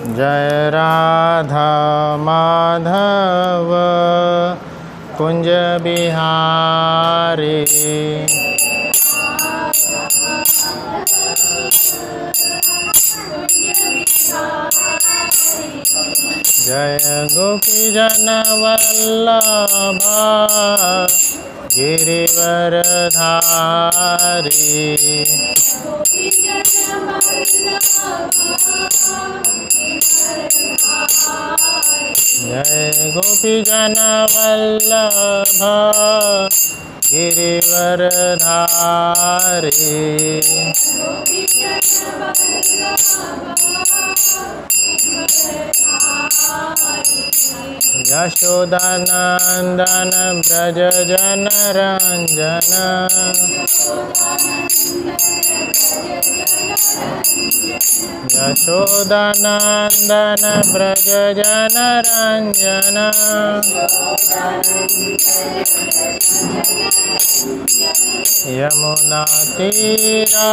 जय राधा माधव कुंज बिहारी। जय गोपी जन वल्लभ गिरिवरधारी। जय गोपी जन वल्लभ गिरिवरधारी। यशोदानंदन ब्रज जन रंजन। यशोदानंदन ब्रज जन रंजन। यमुना तीरा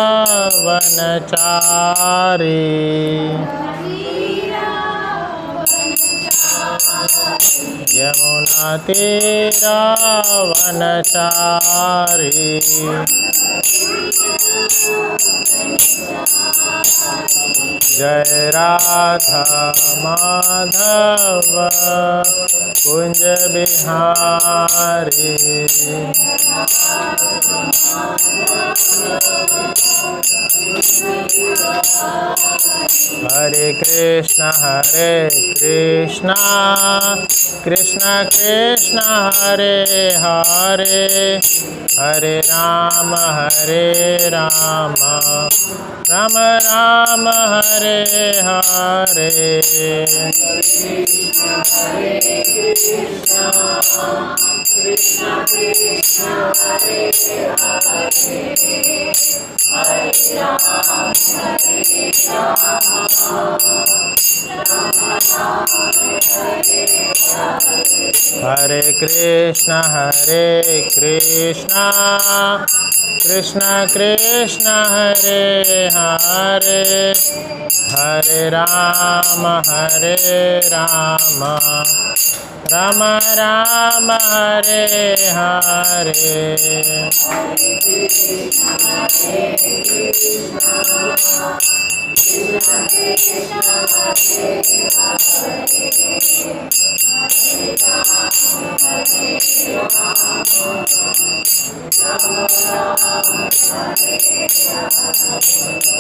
वनचारी। यमुना तीरा वनचारी। जय राधा माधव कुंज बिहारी। हरे कृष्ण कृष्ण कृष्ण हरे हरे, हरे राम राम राम हरे हरे। हरे कृष्ण कृष्ण कृष्ण हरे हरे, हरे राम राम राम हरे हरे।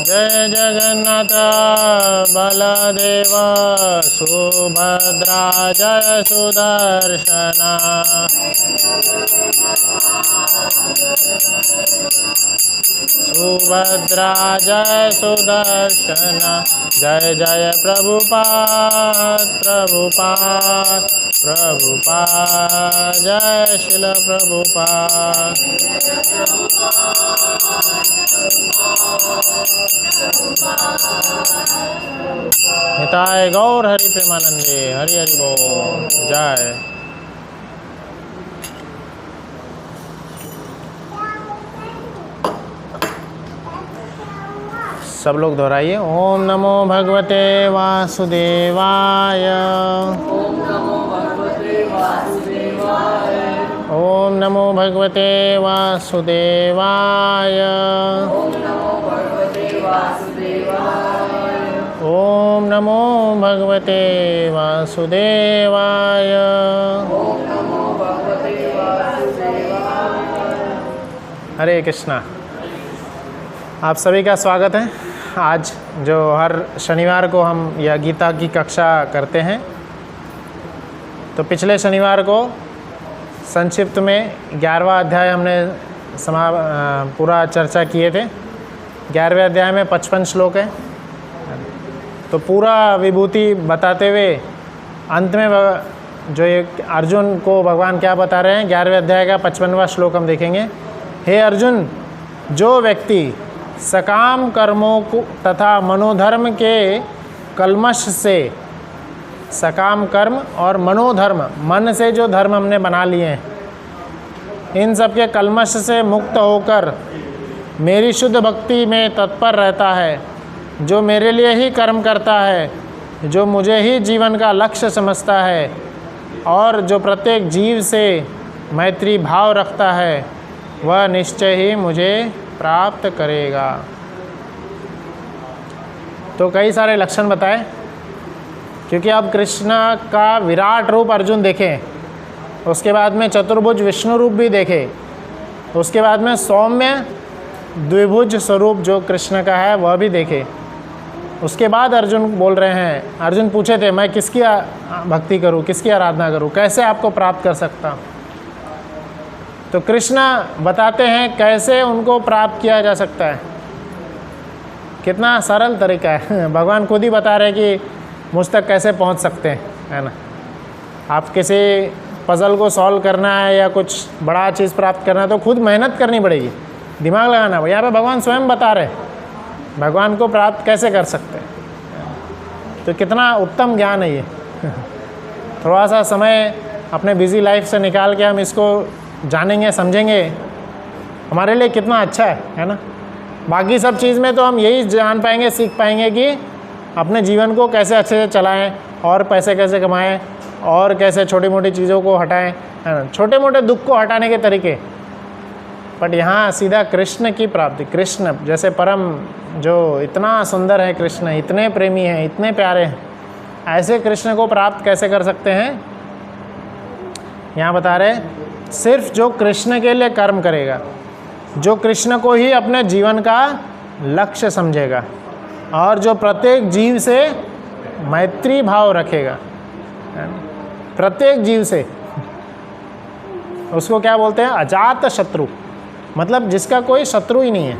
जय जगन्नाथ बलदेव सुभद्रा जय सुदर्शन। सुभद्रा जय सुदर्शन। जय जय प्रभुपाद जय शिल प्रभुपाद। हिताय गौर हरि प्रेमानंदे, हरि हरि बोल। जय। सब लोग दोहराइए। ओम नमो भगवते वासुदेवाय। ओम नमो भगवते वासुदेवाय। ओम नमो भगवते वासुदेवाय। हरे कृष्णा। आप सभी का स्वागत है। आज जो हर शनिवार को हम यह गीता की कक्षा करते हैं, तो पिछले शनिवार को संक्षिप्त में 11वां अध्याय हमने पूरा चर्चा किए थे। 11वें अध्याय में 55 श्लोक है, तो पूरा विभूति बताते हुए अंत में जो एक अर्जुन को भगवान क्या बता रहे हैं, 11वें अध्याय का 55वां श्लोक हम देखेंगे। हे अर्जुन, जो व्यक्ति सकाम कर्मों को तथा मनोधर्म के कल्मश से, सकाम कर्म और मनोधर्म, मन से जो धर्म हमने बना लिए हैं, इन सब के कल्मश से मुक्त होकर मेरी शुद्ध भक्ति में तत्पर रहता है, जो मेरे लिए ही कर्म करता है, जो मुझे ही जीवन का लक्ष्य समझता है और जो प्रत्येक जीव से मैत्री भाव रखता है वह निश्चय ही मुझे प्राप्त करेगा। तो कई सारे लक्षण बताए, क्योंकि अब कृष्ण का विराट रूप अर्जुन देखें, उसके बाद में चतुर्भुज विष्णु रूप भी देखे, उसके बाद में सौम्य द्विभुज स्वरूप जो कृष्ण का है वह भी देखे। उसके बाद अर्जुन बोल रहे हैं, अर्जुन पूछे थे मैं किसकी भक्ति करूं, किसकी आराधना करूं, कैसे आपको प्राप्त कर सकता हूं। तो कृष्ण बताते हैं कैसे उनको प्राप्त किया जा सकता है। कितना सरल तरीका है, भगवान खुद ही बता रहे हैं कि मुझ तक कैसे पहुंच सकते हैं, है ना। आप किसी पज़ल को सॉल्व करना है या कुछ बड़ा चीज़ प्राप्त करना है तो खुद मेहनत करनी पड़ेगी, दिमाग लगाना पड़ेगा। यहाँ पे भगवान स्वयं बता रहे हैं भगवान को प्राप्त कैसे कर सकते हैं। तो कितना उत्तम ज्ञान है ये। थोड़ा सा समय अपने बिज़ी लाइफ से निकाल के हम इसको जानेंगे, समझेंगे, हमारे लिए कितना अच्छा है ना। बाकी सब चीज़ में तो हम यही जान पाएंगे, सीख पाएंगे कि अपने जीवन को कैसे अच्छे से चलाएं और पैसे कैसे कमाएं और कैसे छोटी मोटी चीज़ों को हटाएं, है ना, छोटे मोटे दुख को हटाने के तरीके। बट यहाँ सीधा कृष्ण की प्राप्ति, कृष्ण जैसे परम जो इतना सुंदर है, कृष्ण इतने प्रेमी हैं, इतने प्यारे हैं, ऐसे कृष्ण को प्राप्त कैसे कर सकते हैं। यहाँ बता रहे सिर्फ जो कृष्ण के लिए कर्म करेगा, जो कृष्ण को ही अपने जीवन का लक्ष्य समझेगा और जो प्रत्येक जीव से मैत्री भाव रखेगा, प्रत्येक जीव से, उसको क्या बोलते हैं, अजात शत्रु, मतलब जिसका कोई शत्रु ही नहीं है।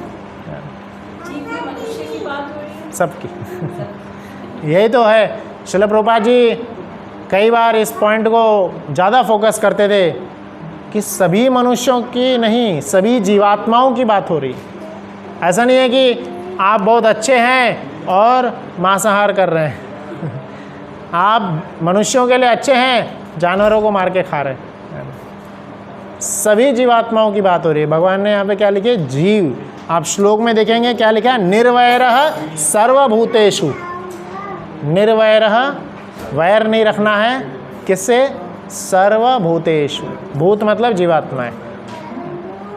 मनुष्य की बात हो रही है सबकी। यही तो है, श्रील प्रभुपाद जी कई बार इस पॉइंट को ज़्यादा फोकस करते थे कि सभी मनुष्यों की नहीं, सभी जीवात्माओं की बात हो रही है। ऐसा नहीं है कि आप बहुत अच्छे हैं और मांसाहार कर रहे हैं। आप मनुष्यों के लिए अच्छे हैं, जानवरों को मार के खा रहे हैं। सभी जीवात्माओं की बात हो रही है। भगवान ने यहाँ पे क्या लिखे, जीव। आप श्लोक में देखेंगे क्या लिखा है, निर्वैरः सर्वभूतेषु। निर्वैरः, वैर नहीं रखना है किससे, सर्वभूतेषु। भूत मतलब जीवात्माएं।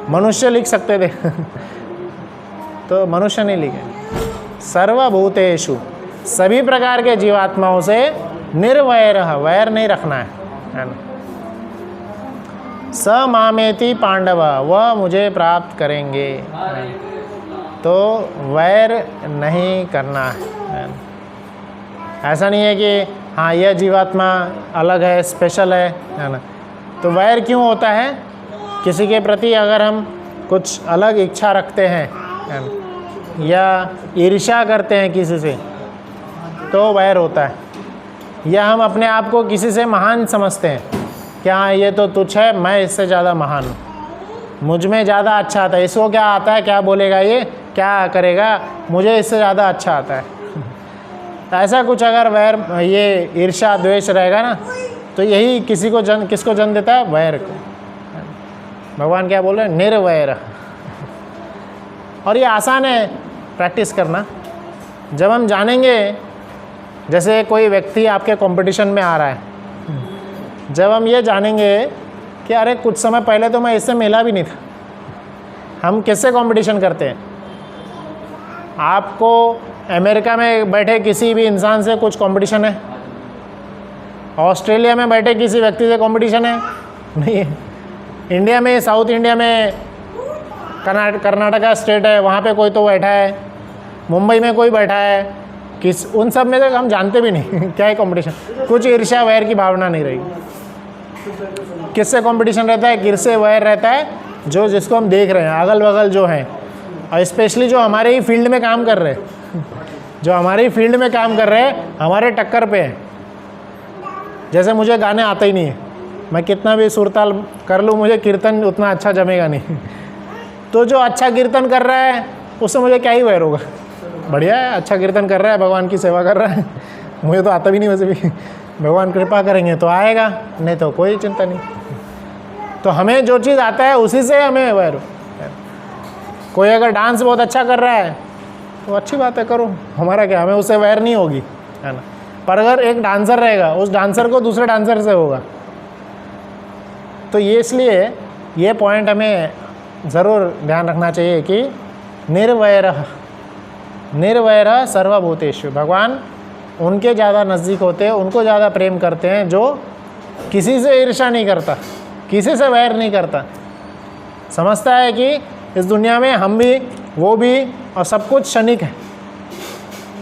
मनुष्य लिख सकते थे तो मनुष्य नहीं लिखे, सर्वभूतेषु, सभी प्रकार के जीवात्माओं से निर्वैरः, वैर नहीं रखना है ना। स मामेति पांडव, वह मुझे प्राप्त करेंगे, तो वैर नहीं करना है। ऐसा नहीं है कि हाँ यह जीवात्मा अलग है, स्पेशल है ना। तो वैर क्यों होता है, किसी के प्रति अगर हम कुछ अलग इच्छा रखते हैं या ईर्ष्या करते हैं किसी से तो वैर होता है। या हम अपने आप को किसी से महान समझते हैं कि हाँ ये तो तुच्छ है, मैं इससे ज़्यादा महान हूँ, मुझ में ज़्यादा अच्छा आता है, इसको क्या आता है, क्या बोलेगा, ये क्या करेगा, मुझे इससे ज़्यादा अच्छा आता है। तो ऐसा कुछ अगर वैर, ये ईर्ष्या द्वेष रहेगा ना, तो यही किसको जन्म देता है, वैर को। भगवान क्या बोल रहे हैं, निर्वैर। और ये आसान है प्रैक्टिस करना। जब हम जानेंगे, जैसे कोई व्यक्ति आपके कंपटीशन में आ रहा है, जब हम ये जानेंगे कि अरे कुछ समय पहले तो मैं इससे मिला भी नहीं था, हम किससे कंपटीशन करते हैं। आपको अमेरिका में बैठे किसी भी इंसान से कुछ कंपटीशन है, ऑस्ट्रेलिया में बैठे किसी व्यक्ति से कंपटीशन है, नहीं है। इंडिया में, साउथ इंडिया में कर्नाटका स्टेट है, वहाँ पे कोई तो बैठा है, मुंबई में कोई बैठा है, उन सब में तो हम जानते भी नहीं क्या है कंपटीशन। कुछ ईर्ष्या वैर की भावना नहीं रहेगी। किससे कंपटीशन रहता है, किससे वैर रहता है, जो जिसको हम देख रहे हैं, अगल बगल जो हैं, और स्पेशली जो हमारे ही फील्ड में काम कर रहे हैं, जो हमारे ही फील्ड में काम कर रहे हैं, हमारे टक्कर पे हैं। जैसे मुझे गाने आते ही नहीं है, मैं कितना भी सुरताल कर लूँ, मुझे कीर्तन उतना अच्छा जमेगा नहीं। तो जो अच्छा कीर्तन कर रहा है उससे मुझे क्या ही वैर होगा, बढ़िया है, अच्छा कीर्तन कर रहा है, भगवान की सेवा कर रहा है, मुझे तो आता भी नहीं वैसे भी। भगवान कृपा करेंगे तो आएगा, नहीं तो कोई चिंता नहीं। तो हमें जो चीज़ आता है उसी से हमें वैर हो। कोई अगर डांस बहुत अच्छा कर रहा है तो अच्छी बात है, करो, हमारा क्या, हमें उससे वैर नहीं होगी, है ना। पर अगर एक डांसर रहेगा, उस डांसर को दूसरे डांसर से होगा। तो ये इसलिए ये पॉइंट हमें ज़रूर ध्यान रखना चाहिए कि निर्वैरः सर्वभूतेषु, भगवान उनके ज़्यादा नज़दीक होते हैं, उनको ज़्यादा प्रेम करते हैं जो किसी से ईर्ष्या नहीं करता, किसी से वैर नहीं करता, समझता है कि इस दुनिया में हम भी वो भी और सब कुछ क्षणिक है,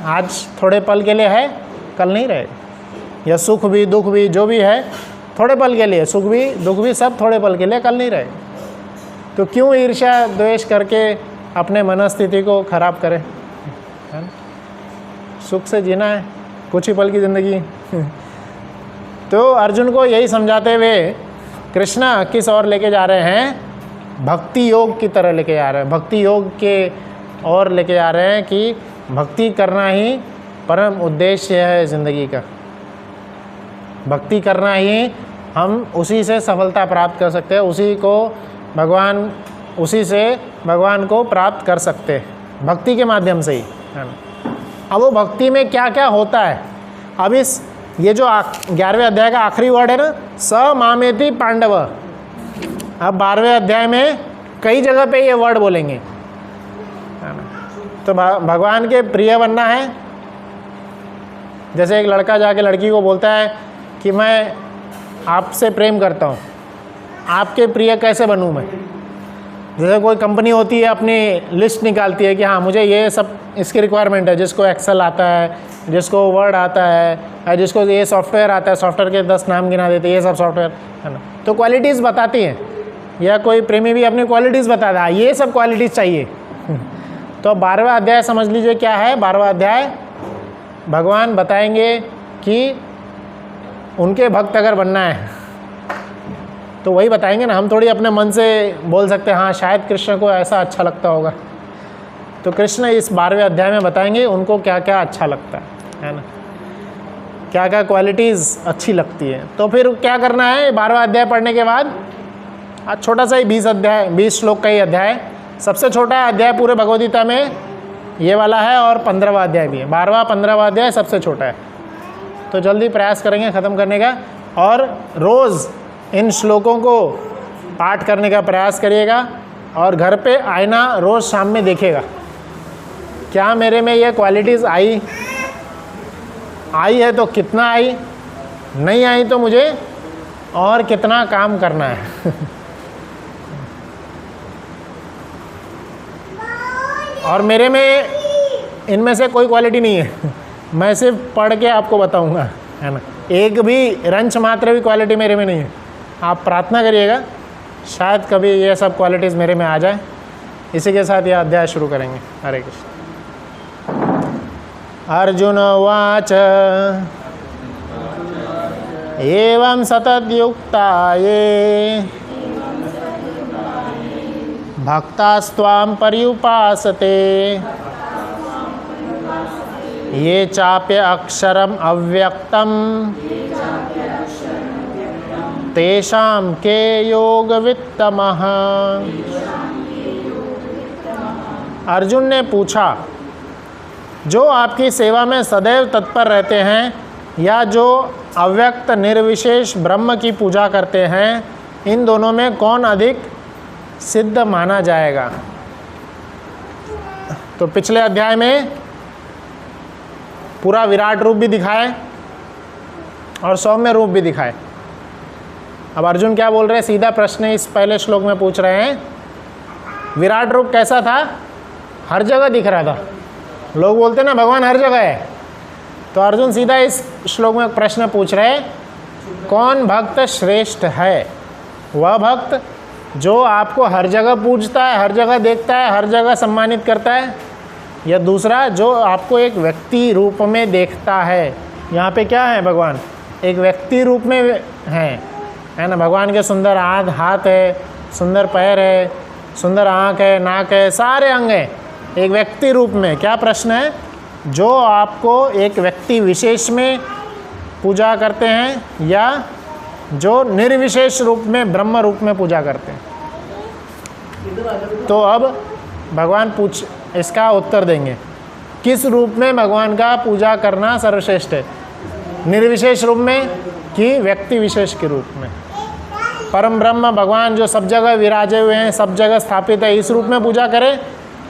आज थोड़े पल के लिए है, कल नहीं रहेगा। या सुख भी दुख भी जो भी है थोड़े पल के लिए, सुख भी दुख भी सब थोड़े पल के लिए, कल नहीं रहेगा। तो क्यों ईर्ष्या द्वेष करके अपने मनस्थिति को खराब करें, है ना? सुख से जीना है, कुछ ही पल की ज़िंदगी। तो अर्जुन को यही समझाते हुए कृष्णा किस ओर लेके जा रहे हैं, भक्ति योग की तरह लेके जा रहे हैं, भक्ति योग के ओर लेके जा रहे हैं कि भक्ति करना ही परम उद्देश्य है ज़िंदगी का। भक्ति करना ही हम उसी से सफलता प्राप्त कर सकते हैं, उसी से भगवान को प्राप्त कर सकते हैं, भक्ति के माध्यम से ही, है ना। अब वो भक्ति में क्या क्या होता है, अब ये जो 11वें अध्याय का आखिरी वर्ड है ना, स मामेति पांडव, अब 12वें अध्याय में कई जगह पे ये वर्ड बोलेंगे, है ना। तो भगवान के प्रिय बनना है। जैसे एक लड़का जाके लड़की को बोलता है कि मैं आपसे प्रेम करता हूँ, आपके प्रिय कैसे बनूँ मैं। जैसे कोई कंपनी होती है, अपनी लिस्ट निकालती है कि हाँ मुझे ये सब इसकी रिक्वायरमेंट है, जिसको एक्सेल आता है, जिसको वर्ड आता है, जिसको ये सॉफ्टवेयर आता है, सॉफ्टवेयर के 10 नाम गिना देते हैं, ये सब सॉफ्टवेयर, है ना। तो क्वालिटीज़ बताती हैं, या कोई प्रेमी भी अपनी क्वालिटीज़ बताता है, ये सब क्वालिटीज़ चाहिए। तो 12वां अध्याय समझ लीजिए क्या है। 12वां अध्याय भगवान बताएंगे कि उनके भक्त अगर बनना है तो वही बताएंगे ना, हम थोड़ी अपने मन से बोल सकते हैं हाँ शायद कृष्ण को ऐसा अच्छा लगता होगा। तो कृष्ण इस 12वें अध्याय में बताएंगे उनको क्या क्या अच्छा लगता है ना, क्या क्या क्वालिटीज़ अच्छी लगती है। तो फिर क्या करना है 12वां अध्याय पढ़ने के बाद, आज छोटा सा ही 20 श्लोक का ही अध्याय, सबसे छोटा अध्याय पूरे भगवद्गीता में ये वाला है, और 15वां अध्याय भी है। 12वां 15वां अध्याय सबसे छोटा है। तो जल्दी प्रयास करेंगे ख़त्म करने का, और रोज़ इन श्लोकों को पाठ करने का प्रयास करिएगा, और घर पे आईना रोज़ शाम में देखिएगा क्या मेरे में ये क्वालिटीज़ आई है तो कितना आई, नहीं आई तो मुझे और कितना काम करना है। और मेरे में इनमें से कोई क्वालिटी नहीं है, मैं सिर्फ पढ़ के आपको बताऊंगा, है ना। एक भी रंच मात्र भी क्वालिटी मेरे में नहीं है। आप प्रार्थना करिएगा शायद कभी ये सब क्वालिटीज़ मेरे में आ जाए। इसी के साथ यह अध्याय शुरू करेंगे। हरे कृष्ण। अर्जुन उवाच एवं सततयुक्ता ये भक्तास्त्वां पर्युपासते ये चाप्य अक्षरम अव्यक्तम तेषां के योगवित्तमः। अर्जुन ने पूछा, जो आपकी सेवा में सदैव तत्पर रहते हैं या जो अव्यक्त निर्विशेष ब्रह्म की पूजा करते हैं, इन दोनों में कौन अधिक सिद्ध माना जाएगा। तो पिछले अध्याय में पूरा विराट रूप भी दिखाए और सौम्य रूप भी दिखाए। अब अर्जुन क्या बोल रहे हैं, सीधा प्रश्न इस पहले श्लोक में पूछ रहे हैं, विराट रूप कैसा था, हर जगह दिख रहा था। लोग बोलते ना भगवान हर जगह है, तो अर्जुन सीधा इस श्लोक में प्रश्न पूछ रहे हैं, कौन भक्त श्रेष्ठ है। वह भक्त जो आपको हर जगह पूजता है, हर जगह देखता है, हर जगह सम्मानित करता है, या दूसरा जो आपको एक व्यक्ति रूप में देखता है। यहाँ पे क्या है, भगवान एक व्यक्ति रूप में है ना। भगवान के सुंदर हाथ है, सुंदर पैर है, सुंदर आँख है, नाक है, सारे अंग हैं एक व्यक्ति रूप में। क्या प्रश्न है, जो आपको एक व्यक्ति विशेष में पूजा करते हैं या जो निर्विशेष रूप में ब्रह्म रूप में पूजा करते हैं। तो अब भगवान इसका उत्तर देंगे, किस रूप में भगवान का पूजा करना सर्वश्रेष्ठ है। निर्विशेष रूप में कि व्यक्ति विशेष के रूप में। परम ब्रह्म भगवान जो सब जगह विराजे हुए हैं, सब जगह स्थापित है, इस रूप में पूजा करें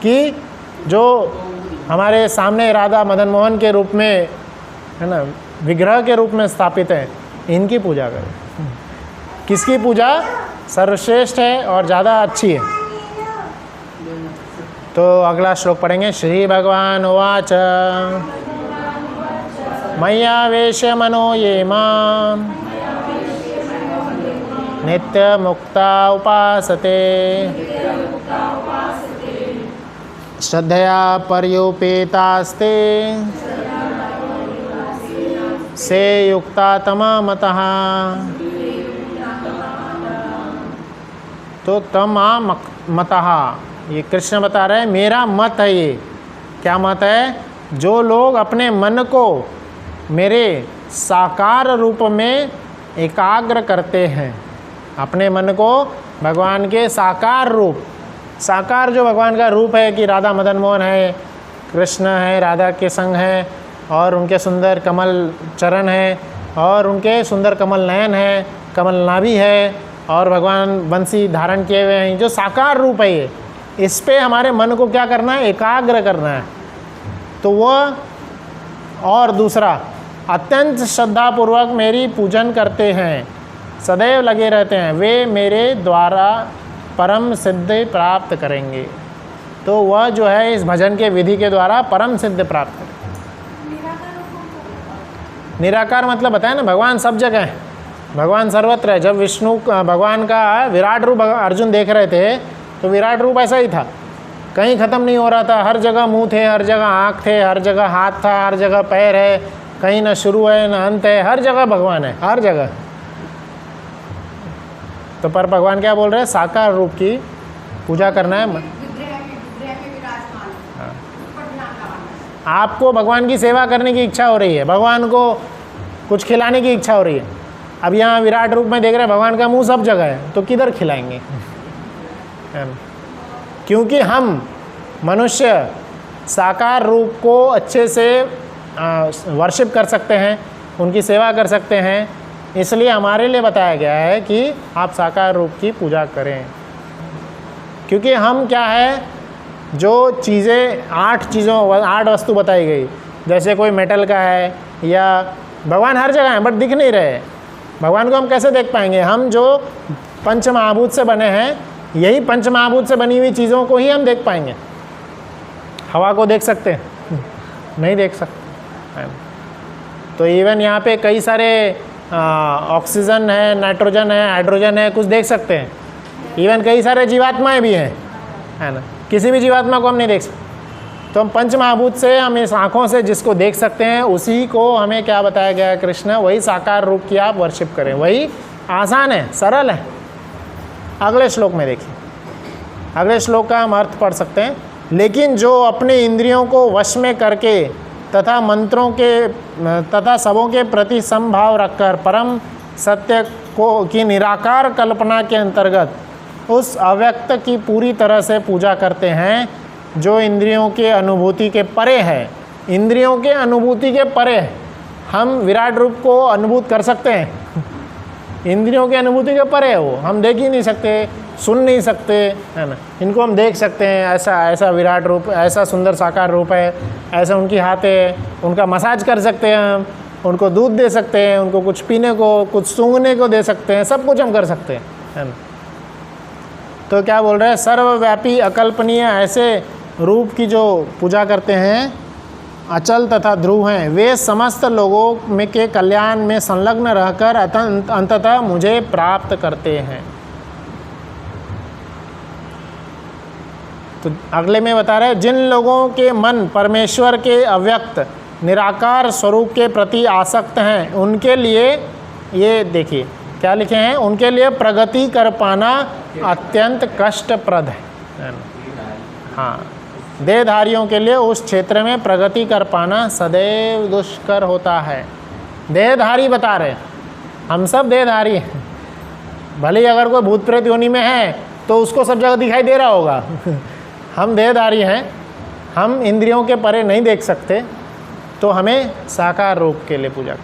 कि जो हमारे सामने राधा मदन मोहन के रूप में है ना, विग्रह के रूप में स्थापित है, इनकी पूजा करें। किसकी पूजा सर्वश्रेष्ठ है और ज़्यादा अच्छी है। तो अगला श्लोक पढ़ेंगे। श्री भगवान उवाच मय्यावेश मनो ये मां नित्य मुक्ता उपासते श्रद्धया पर्युपेतास्ते से युक्ता तमामतः। तो तमामतः ये कृष्ण बता रहे हैं, मेरा मत है ये। क्या मत है? जो लोग अपने मन को मेरे साकार रूप में एकाग्र करते हैं, अपने मन को भगवान के साकार रूप, साकार जो भगवान का रूप है कि राधा मदन मोहन है, कृष्ण है, राधा के संग है, और उनके सुंदर कमल चरण है, और उनके सुंदर कमल नयन है, कमल नाभि है, और भगवान बंसी धारण किए हुए हैं, जो साकार रूप है ये, इस पे हमारे मन को क्या करना है? एकाग्र करना है। तो वह, और दूसरा, अत्यंत श्रद्धापूर्वक मेरी पूजन करते हैं, सदैव लगे रहते हैं, वे मेरे द्वारा परम सिद्धि प्राप्त करेंगे। तो वह जो है इस भजन के विधि के द्वारा परम सिद्धि प्राप्त करेंगे। निराकार मतलब बताया ना, भगवान सब जगह है, भगवान सर्वत्र है। जब विष्णु भगवान का विराट रूप अर्जुन देख रहे थे, तो विराट रूप ऐसा ही था, कहीं ख़त्म नहीं हो रहा था। हर जगह मुंह थे, हर जगह आँख थे, हर जगह हाथ था, हर जगह पैर है, कहीं ना शुरू है ना अंत है, हर जगह भगवान है, हर जगह। तो पर भगवान क्या बोल रहे हैं? साकार रूप की पूजा करना है। आपको भगवान की सेवा करने की इच्छा हो रही है, भगवान को कुछ खिलाने की इच्छा हो रही है। अब यहाँ विराट रूप में देख रहे हैं भगवान का मुंह सब जगह है, तो किधर खिलाएंगे? क्योंकि हम मनुष्य साकार रूप को अच्छे से वर्शिप कर सकते हैं, उनकी सेवा कर सकते हैं, इसलिए हमारे लिए बताया गया है कि आप साकार रूप की पूजा करें। क्योंकि हम क्या है, जो चीज़ें 8 वस्तु बताई गई, जैसे कोई मेटल का है, या भगवान हर जगह है बट दिख नहीं रहे। भगवान को हम कैसे देख पाएंगे? हम जो पंच महाभूत से बने हैं, यही पंच महाभूत से बनी हुई चीज़ों को ही हम देख पाएंगे। हवा को देख सकते हैं? नहीं देख सकते। तो इवन यहाँ पे कई सारे ऑक्सीजन है, नाइट्रोजन है, हाइड्रोजन है, कुछ देख सकते हैं। इवन कई सारे जीवात्माएं भी हैं, है ना, किसी भी जीवात्मा को हम नहीं देख सकते। तो हम पंच महाभूत से, हम इस आँखों से जिसको देख सकते हैं, उसी को हमें क्या बताया गया है? कृष्ण, वही साकार रूप की आप वर्शिप करें, वही आसान है, सरल है। अगले श्लोक में देखिए, अगले श्लोक का हम अर्थ पढ़ सकते हैं। लेकिन जो अपने इंद्रियों को वश में करके तथा मंत्रों के तथा सबों के प्रति समभाव रखकर परम सत्य को की निराकार कल्पना के अंतर्गत उस अव्यक्त की पूरी तरह से पूजा करते हैं, जो इंद्रियों के अनुभूति के परे है। इंद्रियों के अनुभूति के परे है। हम विराट रूप को अनुभूत कर सकते हैं, इंद्रियों की अनुभूति के परे है वो, हम देख ही नहीं सकते, सुन नहीं सकते, है ना। इनको हम देख सकते हैं, ऐसा विराट रूप, ऐसा सुंदर साकार रूप है, ऐसा उनकी हाथ है, उनका मसाज कर सकते हैं हम, उनको दूध दे सकते हैं, उनको कुछ पीने को, कुछ सूंघने को दे सकते हैं, सब कुछ हम कर सकते हैं, है ना। तो क्या बोल रहे हैं? सर्वव्यापी अकल्पनीय ऐसे रूप की जो पूजा करते हैं, अचल तथा ध्रुव हैं, वे समस्त लोगों में के कल्याण में संलग्न रहकर अंततः मुझे प्राप्त करते हैं। तो अगले में बता रहे हैं, जिन लोगों के मन परमेश्वर के अव्यक्त निराकार स्वरूप के प्रति आसक्त हैं, उनके लिए ये देखिए क्या लिखे हैं, उनके लिए प्रगति कर पाना अत्यंत कष्टप्रद है। हाँ, देहधारियों के लिए उस क्षेत्र में प्रगति कर पाना सदैव दुष्कर होता है। देहधारी बता रहे, हम सब देहधारी हैं। भले ही अगर कोई भूत प्रेत योनि में है तो उसको सब जगह दिखाई दे रहा होगा हम देहधारी हैं, हम इंद्रियों के परे नहीं देख सकते, तो हमें साकार रूप के लिए पूजा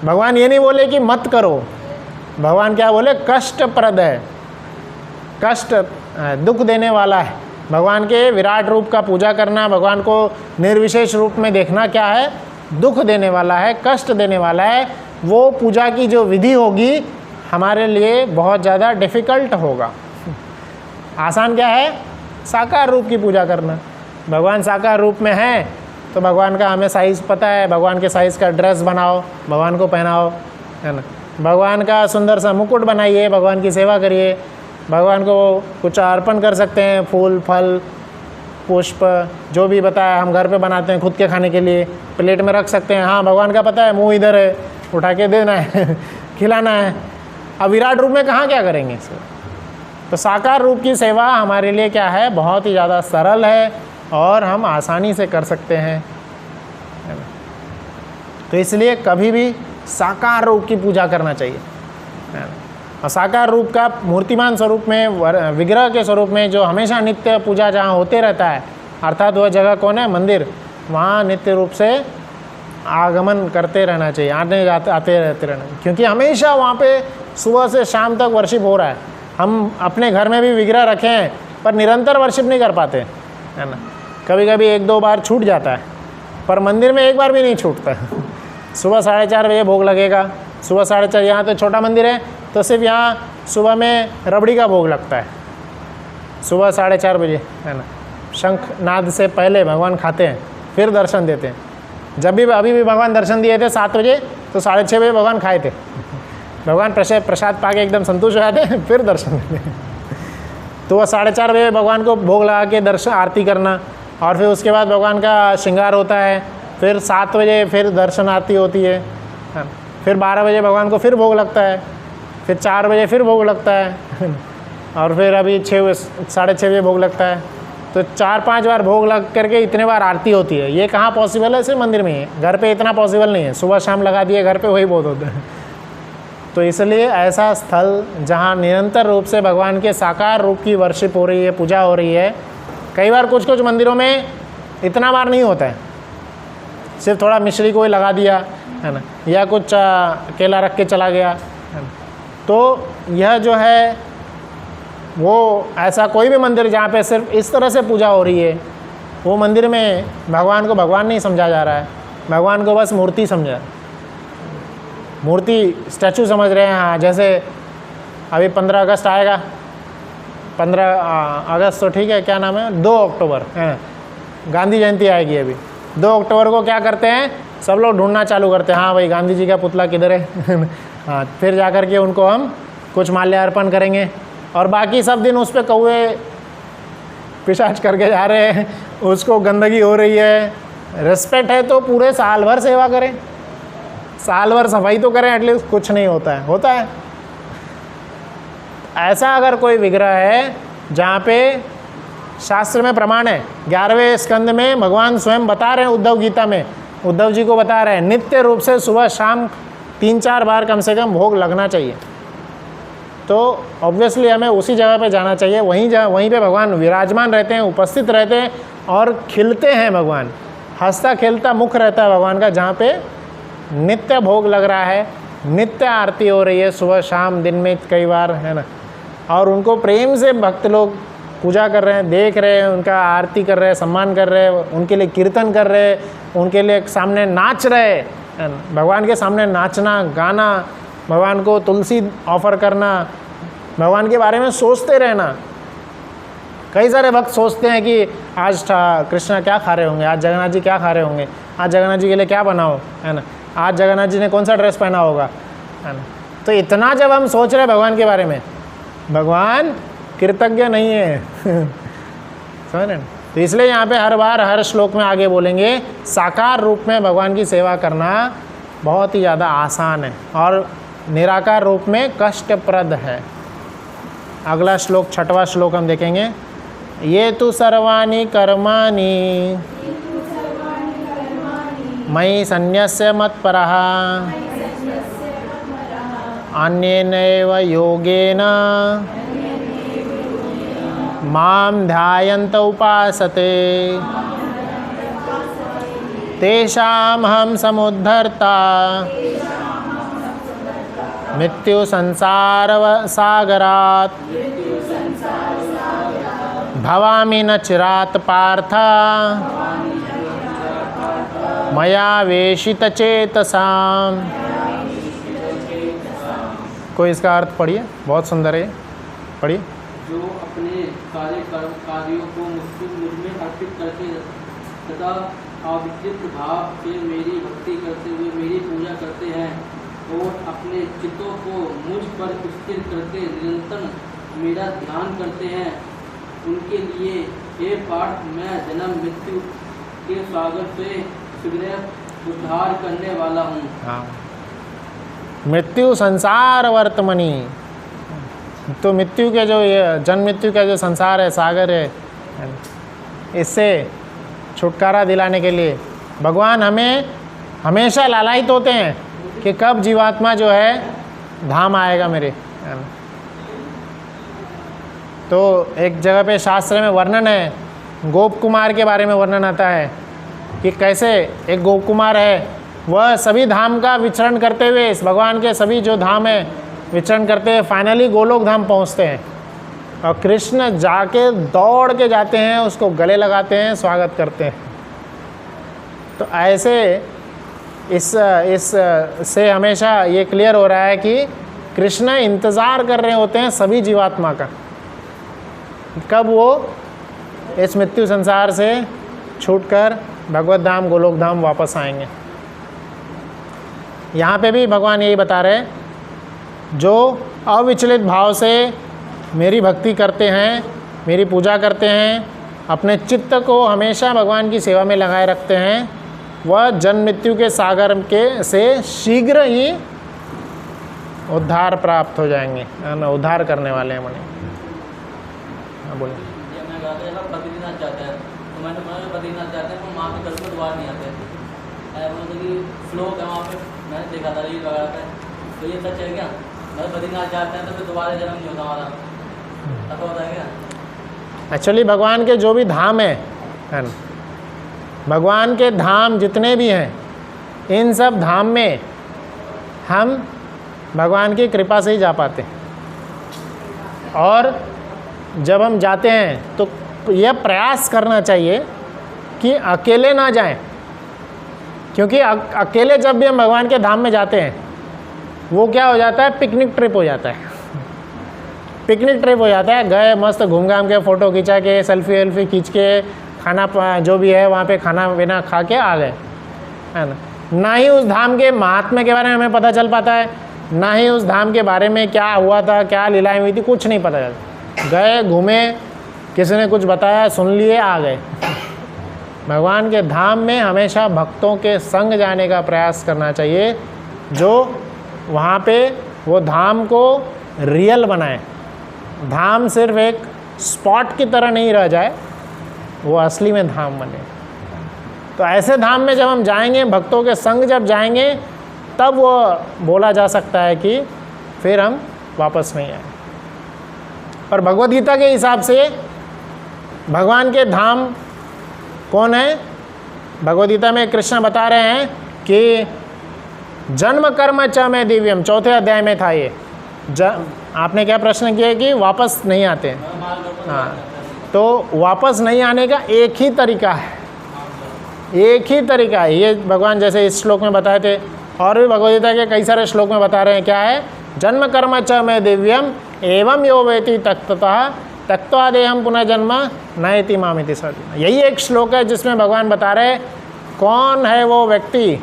भगवान ये नहीं बोले कि मत करो, भगवान क्या बोले, कष्टप्रद है, कष्ट दुख देने वाला है। भगवान के विराट रूप का पूजा करना, भगवान को निर्विशेष रूप में देखना क्या है, दुख देने वाला है, कष्ट देने वाला है। वो पूजा की जो विधि होगी हमारे लिए बहुत ज़्यादा डिफ़िकल्ट होगा। आसान क्या है, साकार रूप की पूजा करना। भगवान साकार रूप में है तो भगवान का हमें साइज़ पता है, भगवान के साइज़ का ड्रेस बनाओ, भगवान को पहनाओ, है ना। भगवान का सुंदर सा मुकुट बनाइए, भगवान की सेवा करिए, भगवान को कुछ अर्पण कर सकते हैं, फूल फल पुष्प जो भी बताया हम घर पे बनाते हैं खुद के खाने के लिए, प्लेट में रख सकते हैं। हाँ, भगवान का पता है मुंह इधर है, उठा के देना है खिलाना है। अब विराट रूप में कहाँ क्या करेंगे। तो साकार रूप की सेवा हमारे लिए क्या है, बहुत ही ज़्यादा सरल है और हम आसानी से कर सकते हैं, है ना। तो इसलिए कभी भी साकार रूप की पूजा करना चाहिए, है ना। और साकार रूप का मूर्तिमान स्वरूप में, विग्रह के स्वरूप में जो हमेशा नित्य पूजा जहाँ होते रहता है, अर्थात वह जगह कौन है, मंदिर, वहाँ नित्य रूप से आगमन करते रहना चाहिए, आते रहते रहना, क्योंकि हमेशा वहाँ पे सुबह से शाम तक वर्शिप हो रहा है। हम अपने घर में भी विग्रह रखे हैं पर निरंतर वर्शिप नहीं कर पाते, है ना। कभी कभी 1-2 बार छूट जाता है, पर मंदिर में एक बार भी नहीं छूटता। सुबह 4:30 बजे भोग लगेगा, सुबह 4:30। यहाँ तो छोटा मंदिर है तो सिर्फ यहाँ सुबह में रबड़ी का भोग लगता है, सुबह 4:30 बजे, है ना। शंख नाद से पहले भगवान खाते हैं, फिर दर्शन देते हैं। जब भी अभी भी भगवान दर्शन दिए थे 7 बजे, तो 6:30 बजे भगवान खाए थे। भगवान प्रसाद पा के एकदम संतुष्ट हो जाते हैं, फिर दर्शन देते हैं। तो वह 4:30 बजे भगवान को भोग लगा के दर्शन आरती करना, और फिर उसके बाद भगवान का श्रृंगार होता है, फिर 7 बजे फिर दर्शन आरती होती है, फिर 12 बजे भगवान को फिर भोग लगता है, फिर 4 बजे फिर भोग लगता है, और फिर अभी 6:30 बजे भोग लगता है। तो 4-5 बार भोग लग करके इतने बार आरती होती है। ये कहाँ पॉसिबल है, सिर्फ मंदिर में ही है, घर पे इतना पॉसिबल नहीं है। सुबह शाम लगा दिए घर पे, वही बहुत होता है। तो इसलिए ऐसा स्थल जहाँ निरंतर रूप से भगवान के साकार रूप की वर्शिप हो रही है, पूजा हो रही है। कई बार कुछ मंदिरों में इतना बार नहीं होता है, सिर्फ थोड़ा मिश्री को ही लगा दिया, है ना, या कुछ केला रख के चला गया, है ना। तो यह जो है वो ऐसा कोई भी मंदिर जहाँ पे सिर्फ इस तरह से पूजा हो रही है, वो मंदिर में भगवान को भगवान नहीं समझा जा रहा है, भगवान को बस मूर्ति समझा, मूर्ति स्टैचू समझ रहे हैं। हाँ, जैसे अभी 15 अगस्त आएगा, 15 अगस्त तो ठीक है, क्या नाम है, 2 अक्टूबर है, गांधी जयंती आएगी। अभी 2 अक्टूबर को क्या करते हैं, सब लोग ढूंढना चालू करते हैं, हाँ भाई गांधी जी का पुतला किधर है। हाँ, फिर जा कर के उनको हम कुछ माल्यार्पण करेंगे, और बाकी सब दिन उस पर कौवे पिशाच करके जा रहे हैं, उसको गंदगी हो रही है। रिस्पेक्ट है तो पूरे साल भर सेवा करें, साल भर सफाई तो करें एटलीस्ट, कुछ नहीं होता है, होता है। ऐसा अगर कोई विग्रह है जहाँ पे शास्त्र में प्रमाण है, 11वें स्कंद में भगवान स्वयं बता रहे हैं, उद्धव गीता में उद्धव जी को बता रहे हैं, नित्य रूप से सुबह शाम 3-4 बार कम से कम भोग लगना चाहिए। तो ऑब्वियसली हमें उसी जगह पे जाना चाहिए, वहीं पे भगवान विराजमान रहते हैं, उपस्थित रहते हैं और खिलते हैं। भगवान हंसता खेलता मुख रहता है भगवान का, जहाँ पे नित्य भोग लग रहा है, नित्य आरती हो रही है सुबह शाम, दिन में कई बार, है ना। और उनको प्रेम से भक्त लोग पूजा कर रहे हैं, देख रहे हैं, उनका आरती कर रहे हैं, सम्मान कर रहे हैं, उनके लिए कीर्तन कर रहे हैं, उनके लिए सामने नाच रहे हैं। भगवान के सामने नाचना, गाना, भगवान को तुलसी ऑफर करना, भगवान के बारे में सोचते रहना। कई सारे भक्त सोचते हैं कि आज कृष्णा क्या खा रहे होंगे, आज जगन्नाथ जी क्या खा रहे होंगे, आज जगन्नाथ जी के लिए क्या बनाओ, है ना, आज जगन्नाथ जी ने कौन सा ड्रेस पहना होगा, है ना। तो इतना जब हम सोच रहे हैं भगवान के बारे में, भगवान कृतज्ञ नहीं है। समझ रहे। तो इसलिए यहाँ पे हर बार हर श्लोक में आगे बोलेंगे, साकार रूप में भगवान की सेवा करना बहुत ही ज़्यादा आसान है और निराकार रूप में कष्टप्रद है। अगला श्लोक, 6वां श्लोक हम देखेंगे। ये तो सर्वाणि कर्माणि मयि सन्न्यस्य मत्परः अन्येनैव योगेन मां ध्यायन्त उपासते तेषामहं समुद्धर्ता मृत्यु संसार सागरात् भवामि न चिरात् पार्थ मया वेशित चेतसाम्। कोई इसका अर्थ पढ़िए, बहुत सुंदर है, पढ़िए। जो अपने सारे कार्यों को मुझ में अर्पित करके तथा अविचलित भाव से मेरी भक्ति करते हुए मेरी पूजा करते हैं और अपने चित्तों को मुझ पर स्थिर करके निरंतर मेरा ध्यान करते हैं, उनके लिए हे पार्थ मैं जन्म मृत्यु के सागर से शीघ्र उद्धार करने वाला हूँ। हाँ, मृत्यु संसार वर्तमनी, तो मृत्यु के जो ये जन्म मृत्यु का जो संसार है, सागर है, इससे छुटकारा दिलाने के लिए भगवान हमें हमेशा लालायित होते हैं कि कब जीवात्मा जो है धाम आएगा मेरे। तो एक जगह पे शास्त्र में वर्णन है, गोप कुमार के बारे में वर्णन आता है कि कैसे एक गोप कुमार है, वह सभी धाम का विचरण करते हुए, इस भगवान के सभी जो धाम है विचरण करते हैं, फाइनली गोलोक धाम पहुंचते हैं और कृष्ण जाके दौड़ के जाते हैं, उसको गले लगाते हैं, स्वागत करते हैं। तो ऐसे इस से हमेशा ये क्लियर हो रहा है कि कृष्ण इंतज़ार कर रहे होते हैं सभी जीवात्मा का, कब वो इस मृत्यु संसार से छूटकर भगवत धाम गोलोक धाम वापस आएंगे। यहाँ पे भी भगवान यही बता रहे हैं, जो अविचलित भाव से मेरी भक्ति करते हैं, मेरी पूजा करते हैं, अपने चित्त को हमेशा भगवान की सेवा में लगाए रखते हैं, वह जन्म मृत्यु के सागर के से शीघ्र ही उद्धार प्राप्त हो जाएंगे, उद्धार करने वाले हैं। मने बोले मैं कहा था जब बद्रीनाथ जाते हैं तो मैंने बोला बद्रीनाथ जाते हैं तो वहाँ पे कभी दोबारा नहीं आते, मतलब कि श्लोक है वहाँ पे, मैंने देखा था रील वगैरह पे, तो ये सच है क्या? मतलब बद्रीनाथ जाते हैं तो फिर दोबारा जन्म नहीं होता हमारा, ऐसा होता है क्या? एक्चुअली भगवान के जो भी धाम है ना, भगवान के धाम जितने भी हैं, इन सब धाम में हम भगवान की कृपा से ही जा पाते हैं। और जब हम जाते हैं तो यह प्रयास करना चाहिए कि अकेले ना जाएं, क्योंकि अकेले जब भी हम भगवान के धाम में जाते हैं वो क्या हो जाता है, पिकनिक ट्रिप हो जाता है। पिकनिक ट्रिप हो जाता है, गए मस्त घूम घाम के फ़ोटो खिंचा के सेल्फी वेल्फी खींच के खाना जो भी है वहाँ पे खाना पीना खा के आ गए, है ना ही उस धाम के महात्म्य के बारे में हमें पता चल पाता है, ना ही उस धाम के बारे में क्या हुआ था, क्या लीलाएं हुई थी, कुछ नहीं पता चलता। गए घूमे, किसी ने कुछ बताया, सुन लिए, आ गए। भगवान के धाम में हमेशा भक्तों के संग जाने का प्रयास करना चाहिए, जो वहाँ पे वो धाम को रियल बनाए। धाम सिर्फ एक स्पॉट की तरह नहीं रह जाए, वो असली में धाम बने। तो ऐसे धाम में जब हम जाएंगे, भक्तों के संग जब जाएंगे, तब वो बोला जा सकता है कि फिर हम वापस नहीं आए। पर भगवद गीता के हिसाब से भगवान के धाम कौन है? भगवद गीता में कृष्ण बता रहे हैं कि जन्म कर्म च में दिव्यम, चौथे अध्याय में था ये। आपने क्या प्रश्न किया कि वापस नहीं आते? हाँ, तो वापस नहीं आने का एक ही तरीका है, एक ही तरीका है। ये भगवान जैसे इस श्लोक में बताए थे, और भी भगवद गीता के कई सारे श्लोक में बता रहे हैं। क्या है? जन्म कर्म च में दिव्यम एवं यो वेति तत्ततः त्यक्त्वा देहम पुनर्जन्म नयति मामिति सर्वथा। यही एक श्लोक है जिसमें भगवान बता रहे कौन है वो व्यक्ति